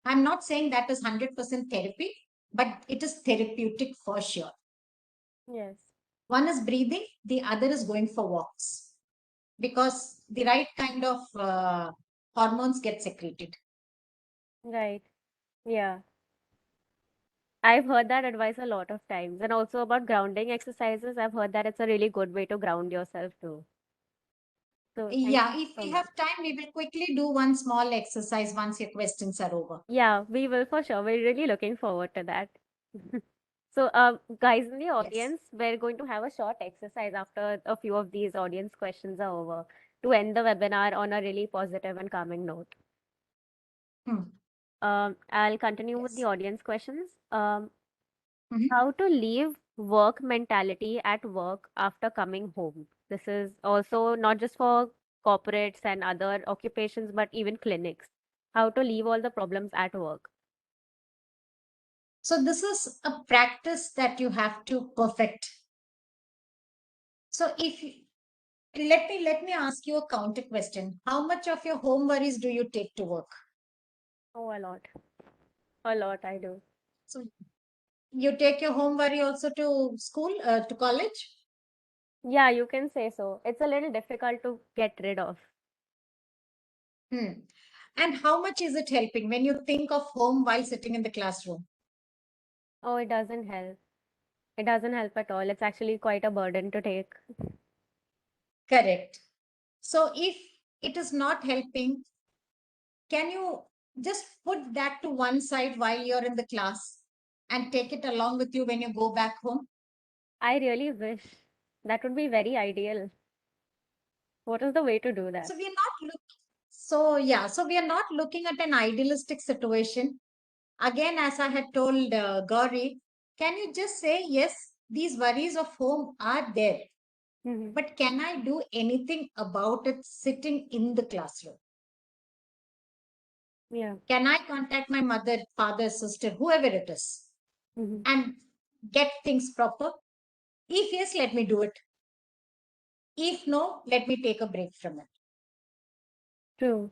I'm not saying that is 100% therapy, but it is therapeutic for sure. Yes. One is breathing, the other is going for walks, because the right kind of hormones get secreted. Right. Yeah. I've heard that advice a lot of times. And also about grounding exercises, I've heard that it's a really good way to ground yourself too. So thank Yeah, you if so we much. have time, we will quickly do one small exercise once your questions are over. Yeah, we will for sure. We're really looking forward to that. So, guys in the Yes. audience, we're going to have a short exercise after a few of these audience questions are over to end the webinar on a really positive and calming note. Hmm. I'll continue with the Yes. audience questions. Mhm. How to leave work mentality at work after coming home. This is also not just for corporates and other occupations, but even clinics. How to leave all the problems at work. So this is a practice that you have to perfect. So if let me ask you a counter question. How much of your home worries do you take to work? Oh, a lot. A lot, I do. So you take your home worry also to school, to college? Yeah, you can say so. It's a little difficult to get rid of. Hmm. And how much is it helping when you think of home while sitting in the classroom? Oh, it doesn't help. It doesn't help at all. It's actually quite a burden to take. Correct. So if it is not helping, can you just put that to one side while you're in the class and take it along with you when you go back home? I really wish that would be very ideal. What is the way to do that? So we are not look so yeah, so we are not looking at an idealistic situation. Again, as I had told Gauri, can you just say, yes, these worries of home are there. But can I do anything about it sitting in the classroom? Yeah. Can I contact my mother, father, sister, whoever it is, and get things proper? If yes, let me do it. If no, let me take a break from it. True.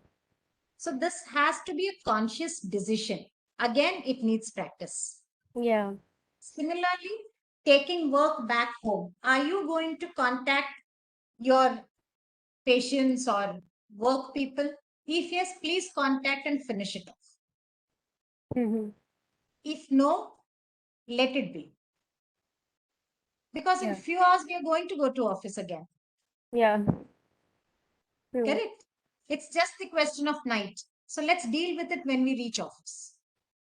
So this has to be a conscious decision. Again, it needs practice. Yeah. Similarly, taking work back home. Are you going to contact your patients or work people? If yes, please contact and finish it off. If no, let it be. Because in Yeah. few hours, we are going to go to office again. Yeah. True. Correct? It's just the question of night. So let's deal with it when we reach office.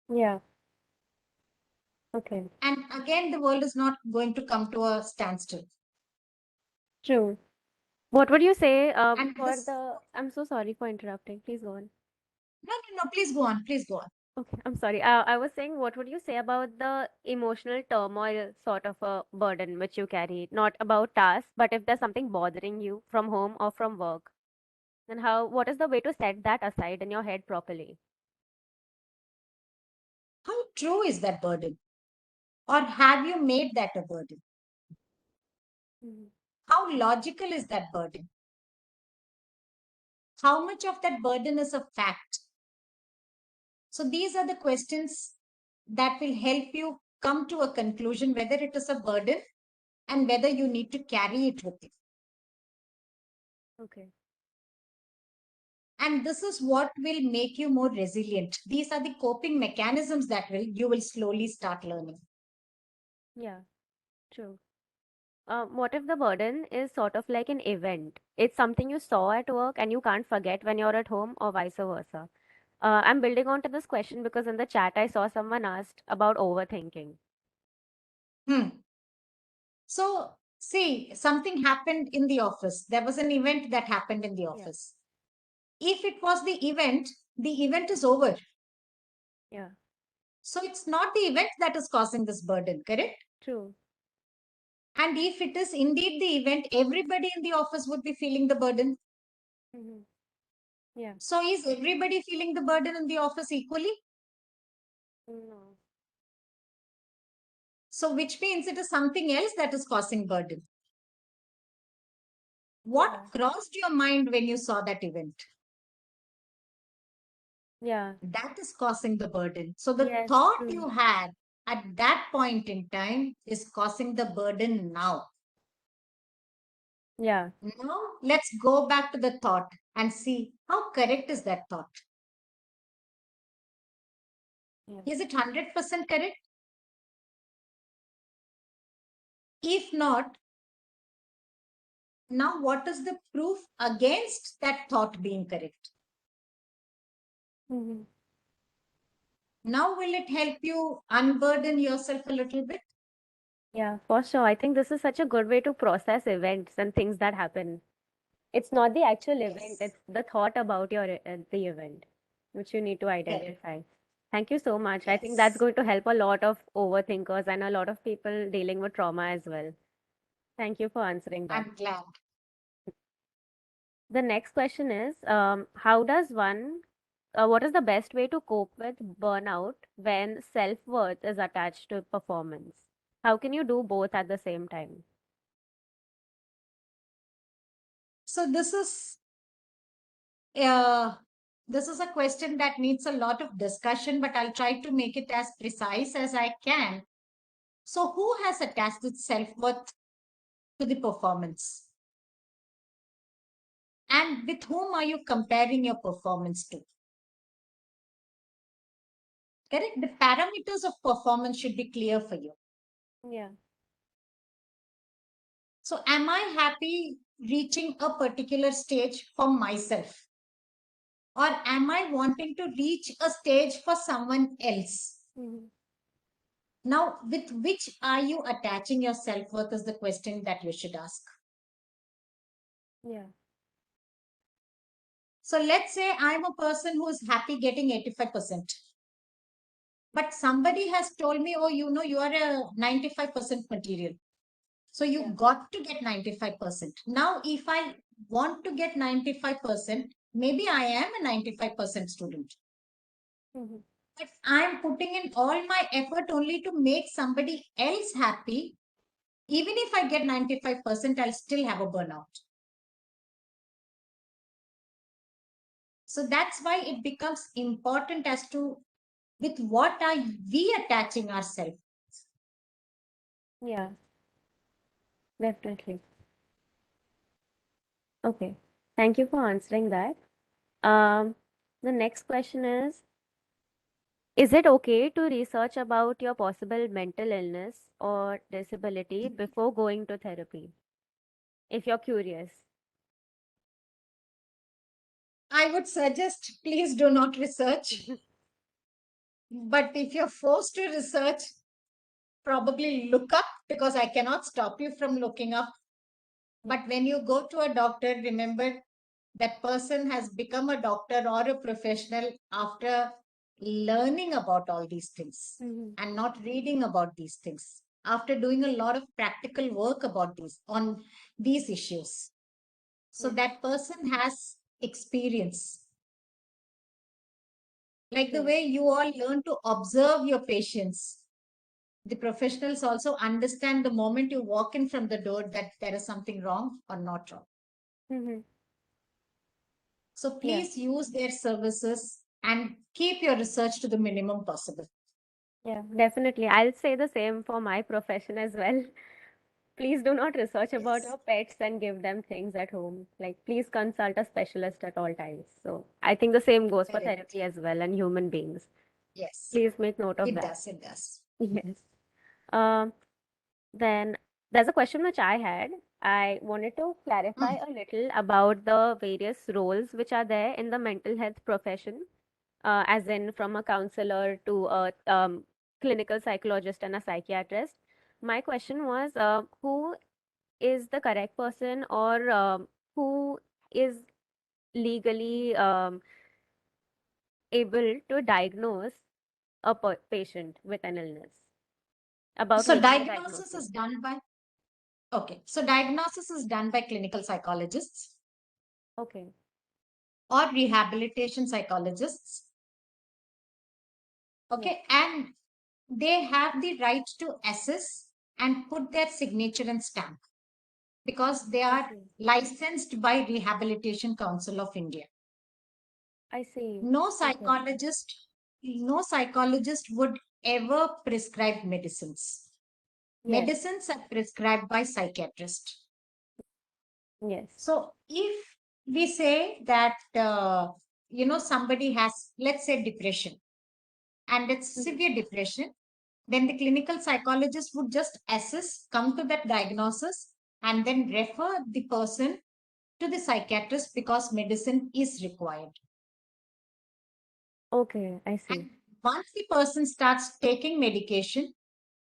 Yeah. Okay. And again, the world is not going to come to a standstill. True. What would you say And for this, the? I'm so sorry for interrupting. Please go on. no, please go on. Please go on. Okay, I'm sorry. I was saying, what would you say about the emotional turmoil sort of a burden which you carry? Not about tasks, but if there's something bothering you from home or from work, then what is the way to set that aside in your head properly? How true is that burden? Or have you made that a burden? How logical is that burden? How much of that burden is a fact? So these are the questions that will help you come to a conclusion whether it is a burden and whether you need to carry it with you. Okay. And this is what will make you more resilient. These are the coping mechanisms that you will slowly start learning. Yeah, true. What if the burden is sort of like an event? It's something you saw at work and you can't forget when you're at home, or vice versa. I'm building on to this question because in the chat I saw someone asked about overthinking. So, see, something happened in the office. There was an event that happened in the Yeah. office. If it was the event is over. Yeah, So it's not the event that is causing this burden, correct? true. And if it is indeed the event, everybody in the office would be feeling the burden. Yeah. So is everybody feeling the burden in the office equally? No. So which means it is something else that is causing burden. What crossed your mind when you saw that event? Yeah. That is causing the burden. So the Yes, thought true. you had at that point in time is causing the burden now. Yeah. Now let's go back to the thought and see how correct is that thought. Yeah. Is it 100% correct? If not, now what is the proof against that thought being correct? Now will it help you unburden yourself a little bit? Yeah, for sure. I think this is such a good way to process events and things that happen. It's not the actual event, Yes. it's the thought about the event, which you need to identify. Thank you so much. I think that's Yes. going to help a lot of overthinkers and a lot of people dealing with trauma as well. Thank you for answering that. I'm glad. The next question is, what is the best way to cope with burnout when self-worth is attached to performance? How can you do both at the same time? So this is a question that needs a lot of discussion, but I'll try to make it as precise as I can. So who has attached its self-worth to the performance? And with whom are you comparing your performance to? Correct? The parameters of performance should be clear for you. Yeah. So am I happy reaching a particular stage for myself? Or am I wanting to reach a stage for someone else? Now, with which are you attaching your self-worth is the question that you should ask. Yeah. So let's say I'm a person who is happy getting 85%. But somebody has told me, oh, you are a 95% material. So you Yeah. got to get 95%. Now, if I want to get 95%, maybe I am a 95% student. Mhm. But I'm putting in all my effort only to make somebody else happy. Even if I get 95%, I'll still have a burnout. So that's why it becomes important as to with what are we attaching ourselves. Yeah, definitely. Okay. Thank you for answering that. The next question is it okay to research about your possible mental illness or disability before going to therapy? If you're curious. I would suggest please do not research. But if you're forced to research, probably look up, because I cannot stop you from looking up. But when you go to a doctor, remember that person has become a doctor or a professional after learning about all these things Mhm. and not reading about these things, after doing a lot of practical work about these on these issues. So Yes. that person has experience. Like the True. way you all learn to observe your patients, the professionals also understand the moment you walk in from the door that there is something wrong or not wrong. Mhm. So Yeah. please use their services and keep your research to the minimum possible. Yeah, definitely. I'll say the same for my profession as well. Please do not research about Yes, your pets and give them things at home. Like, please consult a specialist at all times. So, I think the same goes for correct. therapy as well and human beings. Yes, Please make note of it that. does. It does. Yes. Um, then there's a question which I had. I wanted to clarify Mm. a little about the various roles which are there in the mental health profession, as in from a counselor to a clinical psychologist and a psychiatrist. My question was, who is the correct person, or who is legally able to diagnose a patient with an illness, about So making a diagnosis diagnosis? is done by, okay. So diagnosis is done by clinical psychologists Okay. or rehabilitation psychologists. Yeah, Okay. And they have the right to assess and put their signature and stamp because they I are see. licensed by Rehabilitation Council of India. I see. No Okay. psychologist, no psychologist would ever prescribe medicines. Yes. Medicines are prescribed by psychiatrists. Yes. So if we say that, somebody has, let's say, depression, and it's Mhm. severe depression, then the clinical psychologist would just assess, come to that diagnosis, and then refer the person to the psychiatrist because medicine is required. Okay, I see. And once the person starts taking medication,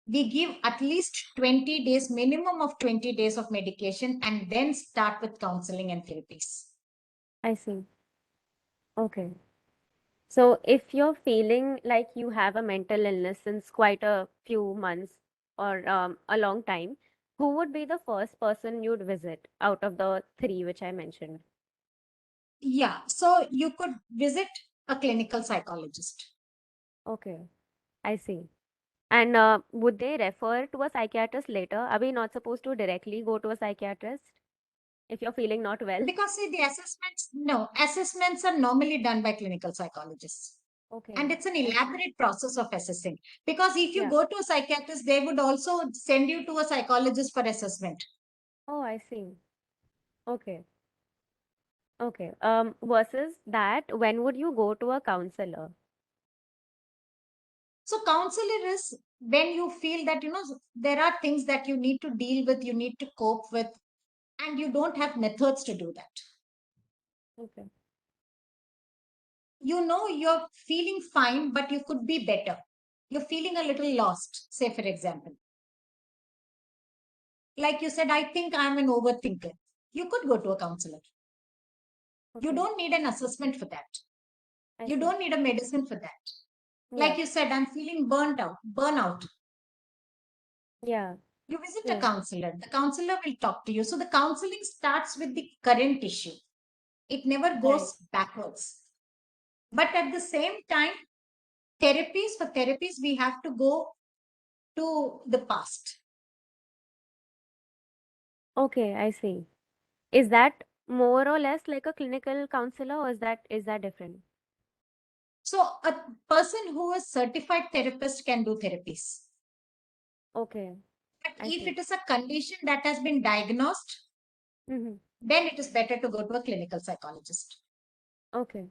we give at least 20 days, minimum of 20 days of medication, and then start with counseling and therapies. I see. Okay. So if you're feeling like you have a mental illness since quite a few months or a long time, who would be the first person you'd visit out of the three which I mentioned? Yeah, so you could visit a clinical psychologist. Okay, I see. And would they refer to a psychiatrist later? Are we not supposed to directly go to a psychiatrist if you're feeling not well? Because see, the assessments, no, assessments are normally done by clinical psychologists. Okay, And it's an I see. elaborate process of assessing. Because if you Yeah. go to a psychiatrist, they would also send you to a psychologist for assessment. Oh, I see. Okay. Okay. Versus that, when would you go to a counselor? So, counselor is when you feel that, there are things that you need to deal with, you need to cope with, and you don't have methods to do that. Okay. You're feeling fine, but you could be better. You're feeling a little lost, say, for example. Like you said, I think I'm an overthinker. You could go to a counselor. You Okay. don't need an assessment for that. I You see. don't need a medicine for that. Yeah. Like you said, I'm feeling burnout. Yeah. You visit Yeah. a counselor. The counselor will talk to you. So the counseling starts with the current issue. It never goes backwards. But at the same time, for therapies, we have to go to the past. Okay, I see. Is that more or less like a clinical counselor, or is that different? So a person who is certified therapist can do therapies. Okay, But I if see. it is a condition that has been diagnosed, Mm-hmm. then it is better to go to a clinical psychologist. Okay.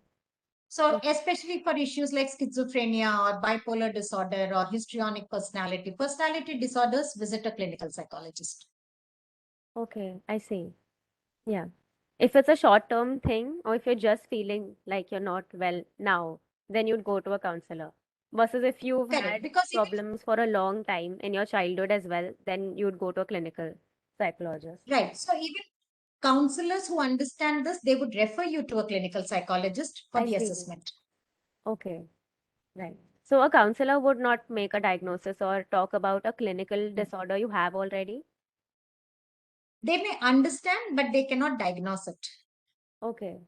So, Okay. especially for issues like schizophrenia or bipolar disorder or histrionic personality disorders, visit a clinical psychologist. Okay, I see. Yeah. If it's a short-term thing, or if you're just feeling like you're not well now, then you'd go to a counselor. Versus if you've Correct. had Because even, problems for a long time in your childhood as well, then you'd go to a clinical psychologist. right. So, even counselors who understand this, they would refer you to a clinical psychologist for I the see. assessment. Okay, right. So a counselor would not make a diagnosis or talk about a clinical disorder you have already? They may understand, but they cannot diagnose it. Okay,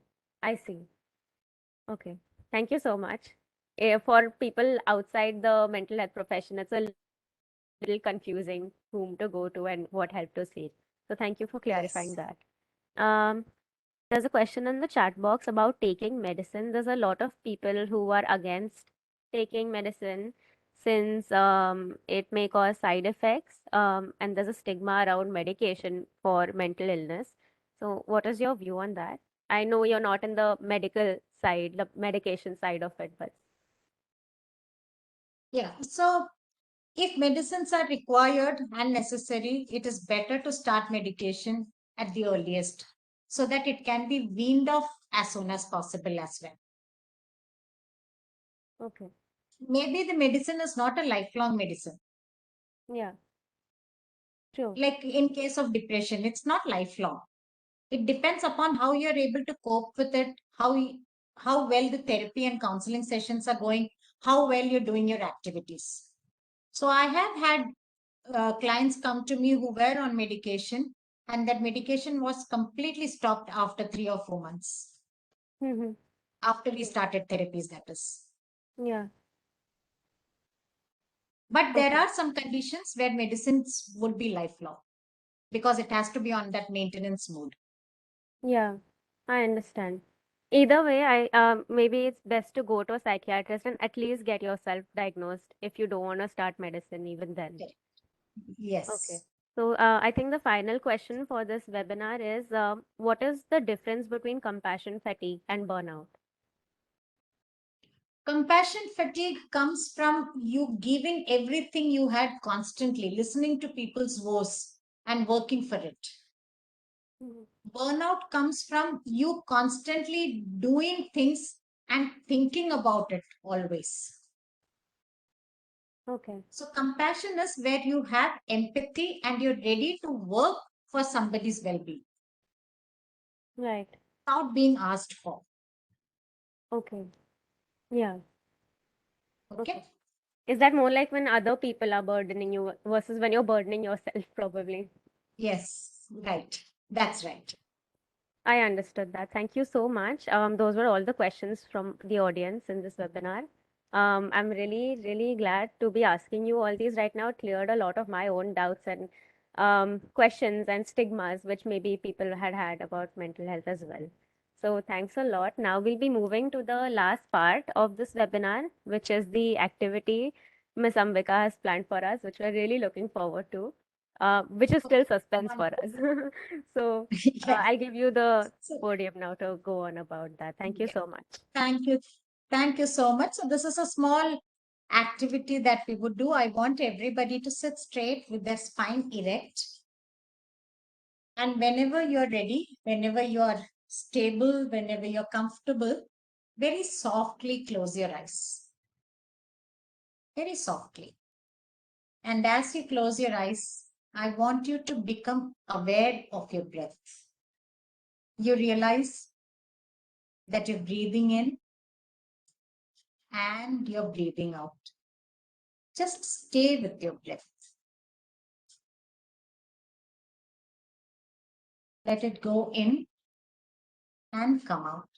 I see. Okay, thank you so much. For people outside the mental health profession, it's a little confusing whom to go to and what help to seek. So thank you for clarifying Yes. that. Um, there's a question in the chat box about taking medicine. There's a lot of people who are against taking medicine since it may cause side effects, and there's a stigma around medication for mental illness. So, what is your view on that? I know you're not in the medical side, the medication side of it, but Yeah. So, if medicines are required and necessary, it is better to start medication at the earliest so that it can be weaned off as soon as possible as well. okay, Maybe the medicine is not a lifelong medicine. yeah, true. Like in case of depression, it's not lifelong. It depends upon how you're able to cope with it, how well the therapy and counseling sessions are going, how well you're doing your activities. So I have had clients come to me who were on medication, and that medication was completely stopped after 3 or 4 months Mm-hmm. after we started therapies, that is. Yeah, But there okay. are some conditions where medicines would be lifelong because it has to be on that maintenance mode. Yeah, I understand. Either way, I maybe it's best to go to a psychiatrist and at least get yourself diagnosed if you don't want to start medicine even then. Correct. Okay. Yes. So I think the final question for this webinar is what is the difference between compassion fatigue and burnout? Compassion fatigue comes from you giving everything you had constantly, listening to people's voice and working for it. Mhm. Burnout comes from you constantly doing things and thinking about it always. Okay, So, compassion is where you have empathy and you're ready to work for somebody's well being right. without being asked for. Okay. Yeah. Okay. Okay. Is that more like when other people are burdening you versus when you're burdening yourself, probably? Yes. Right. That's right. I understood that. Thank you so much. Those were all the questions from the audience in this webinar. I'm really, really glad to be asking you all these right now. It cleared a lot of my own doubts and questions and stigmas, which maybe people had had about mental health as well. So thanks a lot. Now we'll be moving to the last part of this webinar, which is the activity Miss Ambika has planned for us, which we're really looking forward to, which is still suspense for us. So Yeah. I'll give you the So, podium now to go on about that. Thank you yeah. so much. Thank you. Thank you so much. So, this is a small activity that we would do. I want everybody to sit straight with their spine erect. And whenever you're ready, whenever you're stable, whenever you're comfortable, very softly close your eyes. Very softly. And as you close your eyes, I want you to become aware of your breath. You realize that you're breathing in and you're breathing out. Just stay with your breath. Let it go in and come out.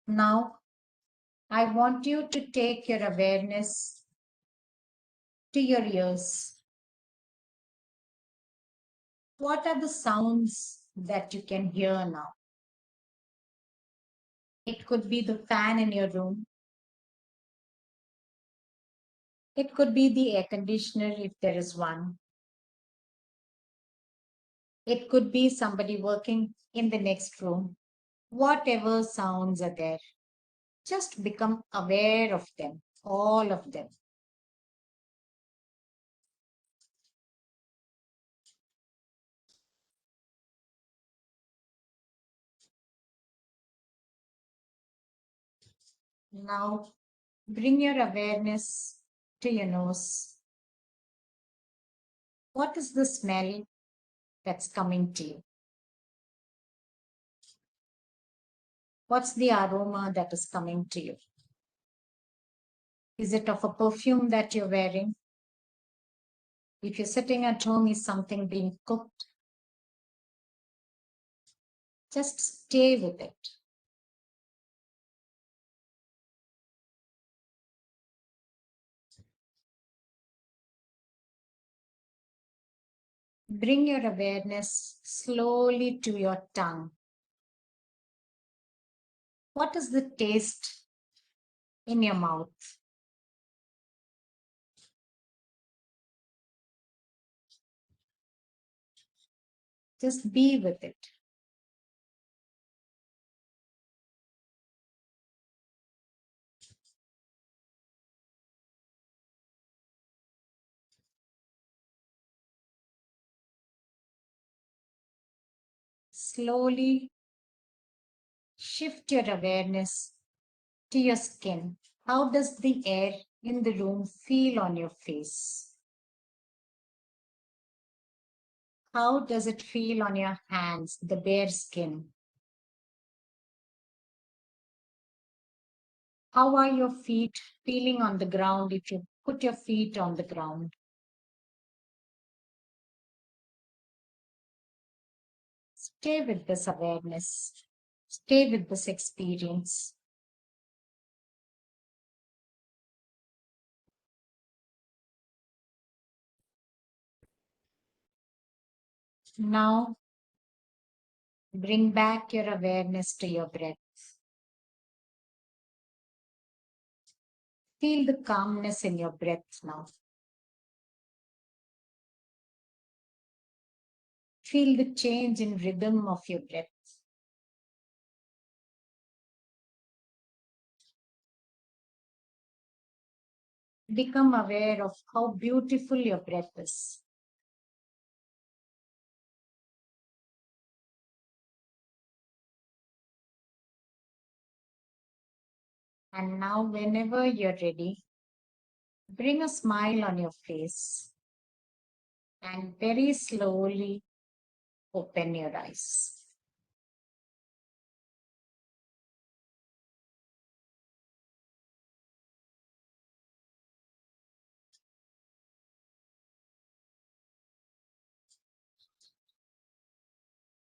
Now, I want you to take your awareness to your ears. What are the sounds that you can hear now? It could be the fan in your room. It could be the air conditioner if there is one. It could be somebody working in the next room. Whatever sounds are there, just become aware of them, all of them. Now, bring your awareness to your nose. What is the smell that's coming to you? What's the aroma that is coming to you? Is it of a perfume that you're wearing? If you're sitting at home, is something being cooked? Just stay with it. Bring your awareness slowly to your tongue. What is the taste in your mouth? Just be with it. Slowly shift your awareness to your skin. How does the air in the room feel on your face? How does it feel on your hands, the bare skin? How are your feet feeling on the ground if you put your feet on the ground? Stay with this awareness. Stay with this experience. Now, bring back your awareness to your breath. Feel the calmness in your breath now. Feel the change in rhythm of your breath. Become aware of how beautiful your breath is. And now, whenever you're ready, bring a smile on your face and very slowly open your eyes.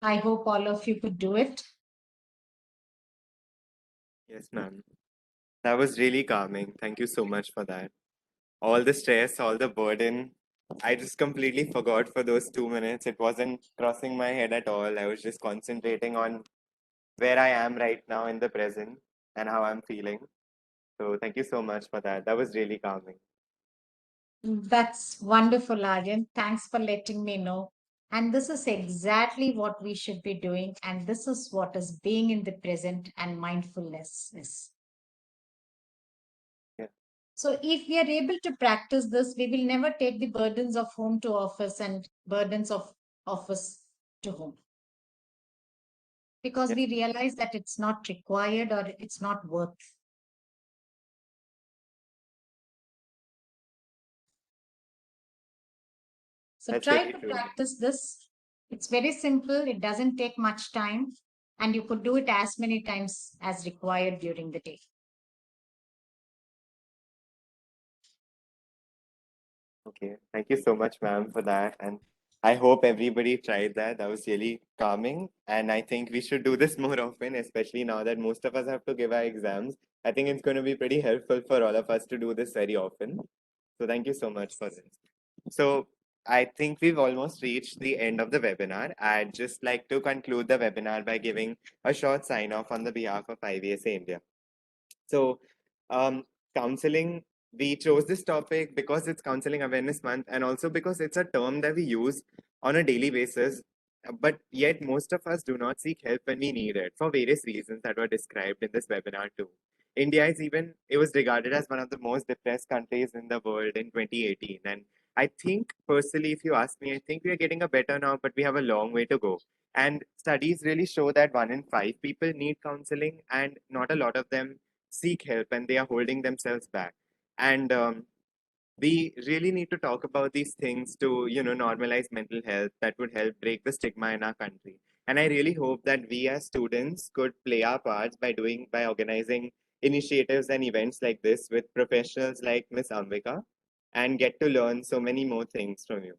I hope all of you could do it. Yes, ma'am. That was really calming. Thank you so much for that. All the stress, all the burden, I just completely forgot for those 2 minutes. It wasn't crossing my head at all. I was just concentrating on where I am right now in the present and how I'm feeling. So thank you so much for that. That was really calming. That's wonderful, Aryan. Thanks for letting me know. And this is exactly what we should be doing. And this is what is being in the present and mindfulness is. Yeah. So if we are able to practice this, we will never take the burdens of home to office and burdens of office to home. Because Yeah. we realize that it's not required or it's not worth. So That's try very to true. practice this. It's very simple. It doesn't take much time. And you could do it as many times as required during the day. Okay, thank you so much, ma'am, for that. And I hope everybody tried that. That was really calming. And I think we should do this more often, especially now that most of us have to give our exams. I think it's going to be pretty helpful for all of us to do this very often. So thank you so much for this. So I think we've almost reached the end of the webinar. I'd just like to conclude the webinar by giving a short sign off on the behalf of IVSA India. So, um, counseling, we chose this topic because it's Counseling Awareness Month and also because it's a term that we use on a daily basis. But yet, most of us do not seek help when we need it for various reasons that were described in this webinar, too. India is even, it was regarded as one of the most depressed countries in the world in 2018. And I think, personally, if you ask me, I think we are getting a better now, but we have a long way to go. And studies really show that 1 in 5 people need counseling, and not a lot of them seek help and they are holding themselves back. And we really need to talk about these things to, normalize mental health that would help break the stigma in our country. And I really hope that we as students could play our parts by organizing initiatives and events like this with professionals like Miss Ambika and get to learn so many more things from you.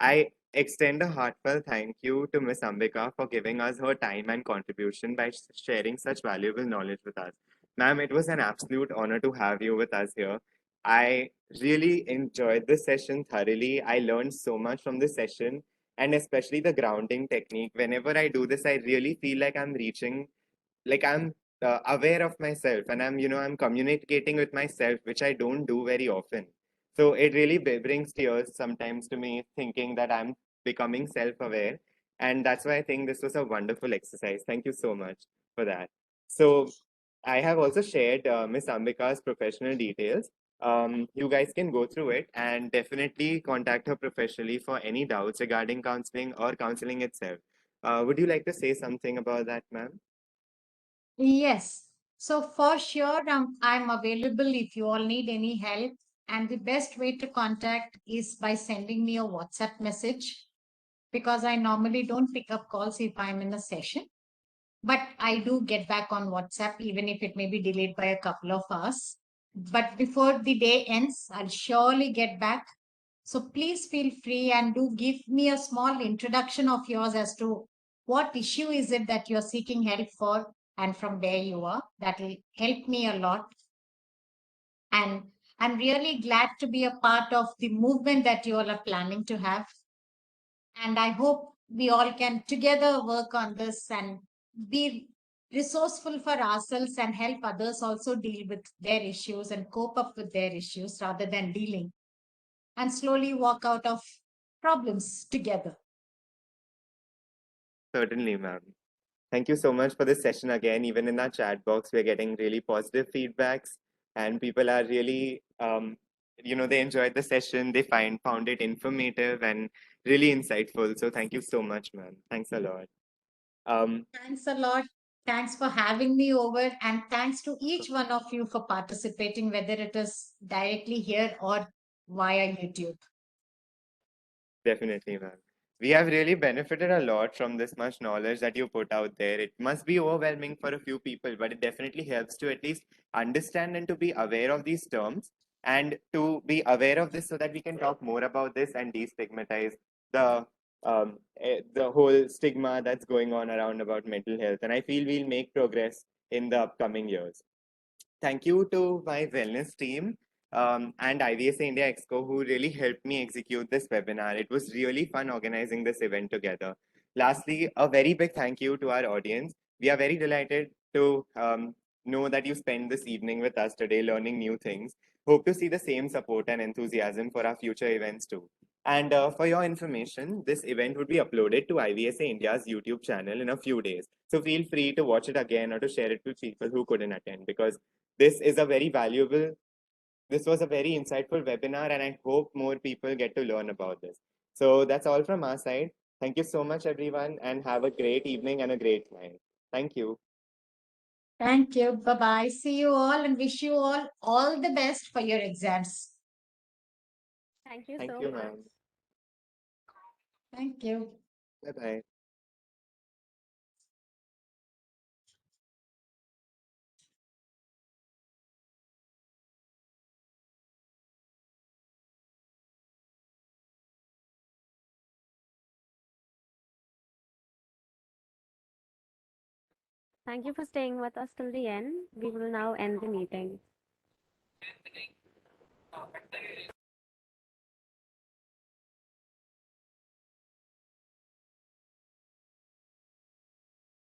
I extend a heartfelt thank you to Miss Ambika for giving us her time and contribution by sharing such valuable knowledge with us. Ma'am, it was an absolute honor to have you with us here. I really enjoyed this session thoroughly. I learned so much from this session, and especially the grounding technique. Whenever I do this, I really feel like I'm reaching, like I'm aware of myself, and I'm communicating with myself, which I don't do very often. So it really brings tears sometimes to me, thinking that I'm becoming self-aware, and that's why I think this was a wonderful exercise. Thank you so much for that. So I have also shared Miss Ambika's professional details. You guys can go through it and definitely contact her professionally for any doubts regarding counseling or counseling itself. Would you like to say something about that, ma'am? Yes. So for sure, I'm available if you all need any help. And the best way to contact is by sending me a WhatsApp message because I normally don't pick up calls if I'm in a session. But I do get back on WhatsApp, even if it may be delayed by a couple of hours. But before the day ends, I'll surely get back. So please feel free and do give me a small introduction of yours as to what issue is it that you're seeking help for and from where you are. That will help me a lot. And I'm really glad to be a part of the movement that you all are planning to have. And I hope we all can together work on this and be resourceful for ourselves and help others also deal with their issues and cope up with their issues rather than dealing and slowly walk out of problems together. Certainly, ma'am. Thank you so much for this session again. Even in our chat box, we're getting really positive feedbacks, and people are really, they enjoyed the session. They found it informative and really insightful. So thank you so much, ma'am. Thanks a lot. Thanks a lot. Thanks for having me over, and thanks to each one of you for participating, whether it is directly here or via YouTube. Definitely, ma'am. We have really benefited a lot from this much knowledge that you put out there. It must be overwhelming for a few people, but it definitely helps to at least understand and to be aware of these terms and to be aware of this so that we can talk more about this and destigmatize the the whole stigma that's going on around about mental health. And I feel we'll make progress in the upcoming years. Thank you to my wellness team and IVSA India Exco who really helped me execute this webinar. It was really fun organizing this event together. Lastly, a very big thank you to our audience. We are very delighted to know that you spent this evening with us today learning new things. Hope to see the same support and enthusiasm for our future events too. And for your information, this event would be uploaded to IVSA India's YouTube channel in a few days. So feel free to watch it again or to share it with people who couldn't attend because this is a very valuable, this was a very insightful webinar, and I hope more people get to learn about this. So that's all from our side. Thank you so much, everyone, and have a great evening and a great night. Thank you. Thank you. Bye bye. See you all and wish you all the best for your exams. Thank you Thank so you, much. ma'am. Thank you. Bye bye. Thank you for staying with us till the end. We will now end the meeting.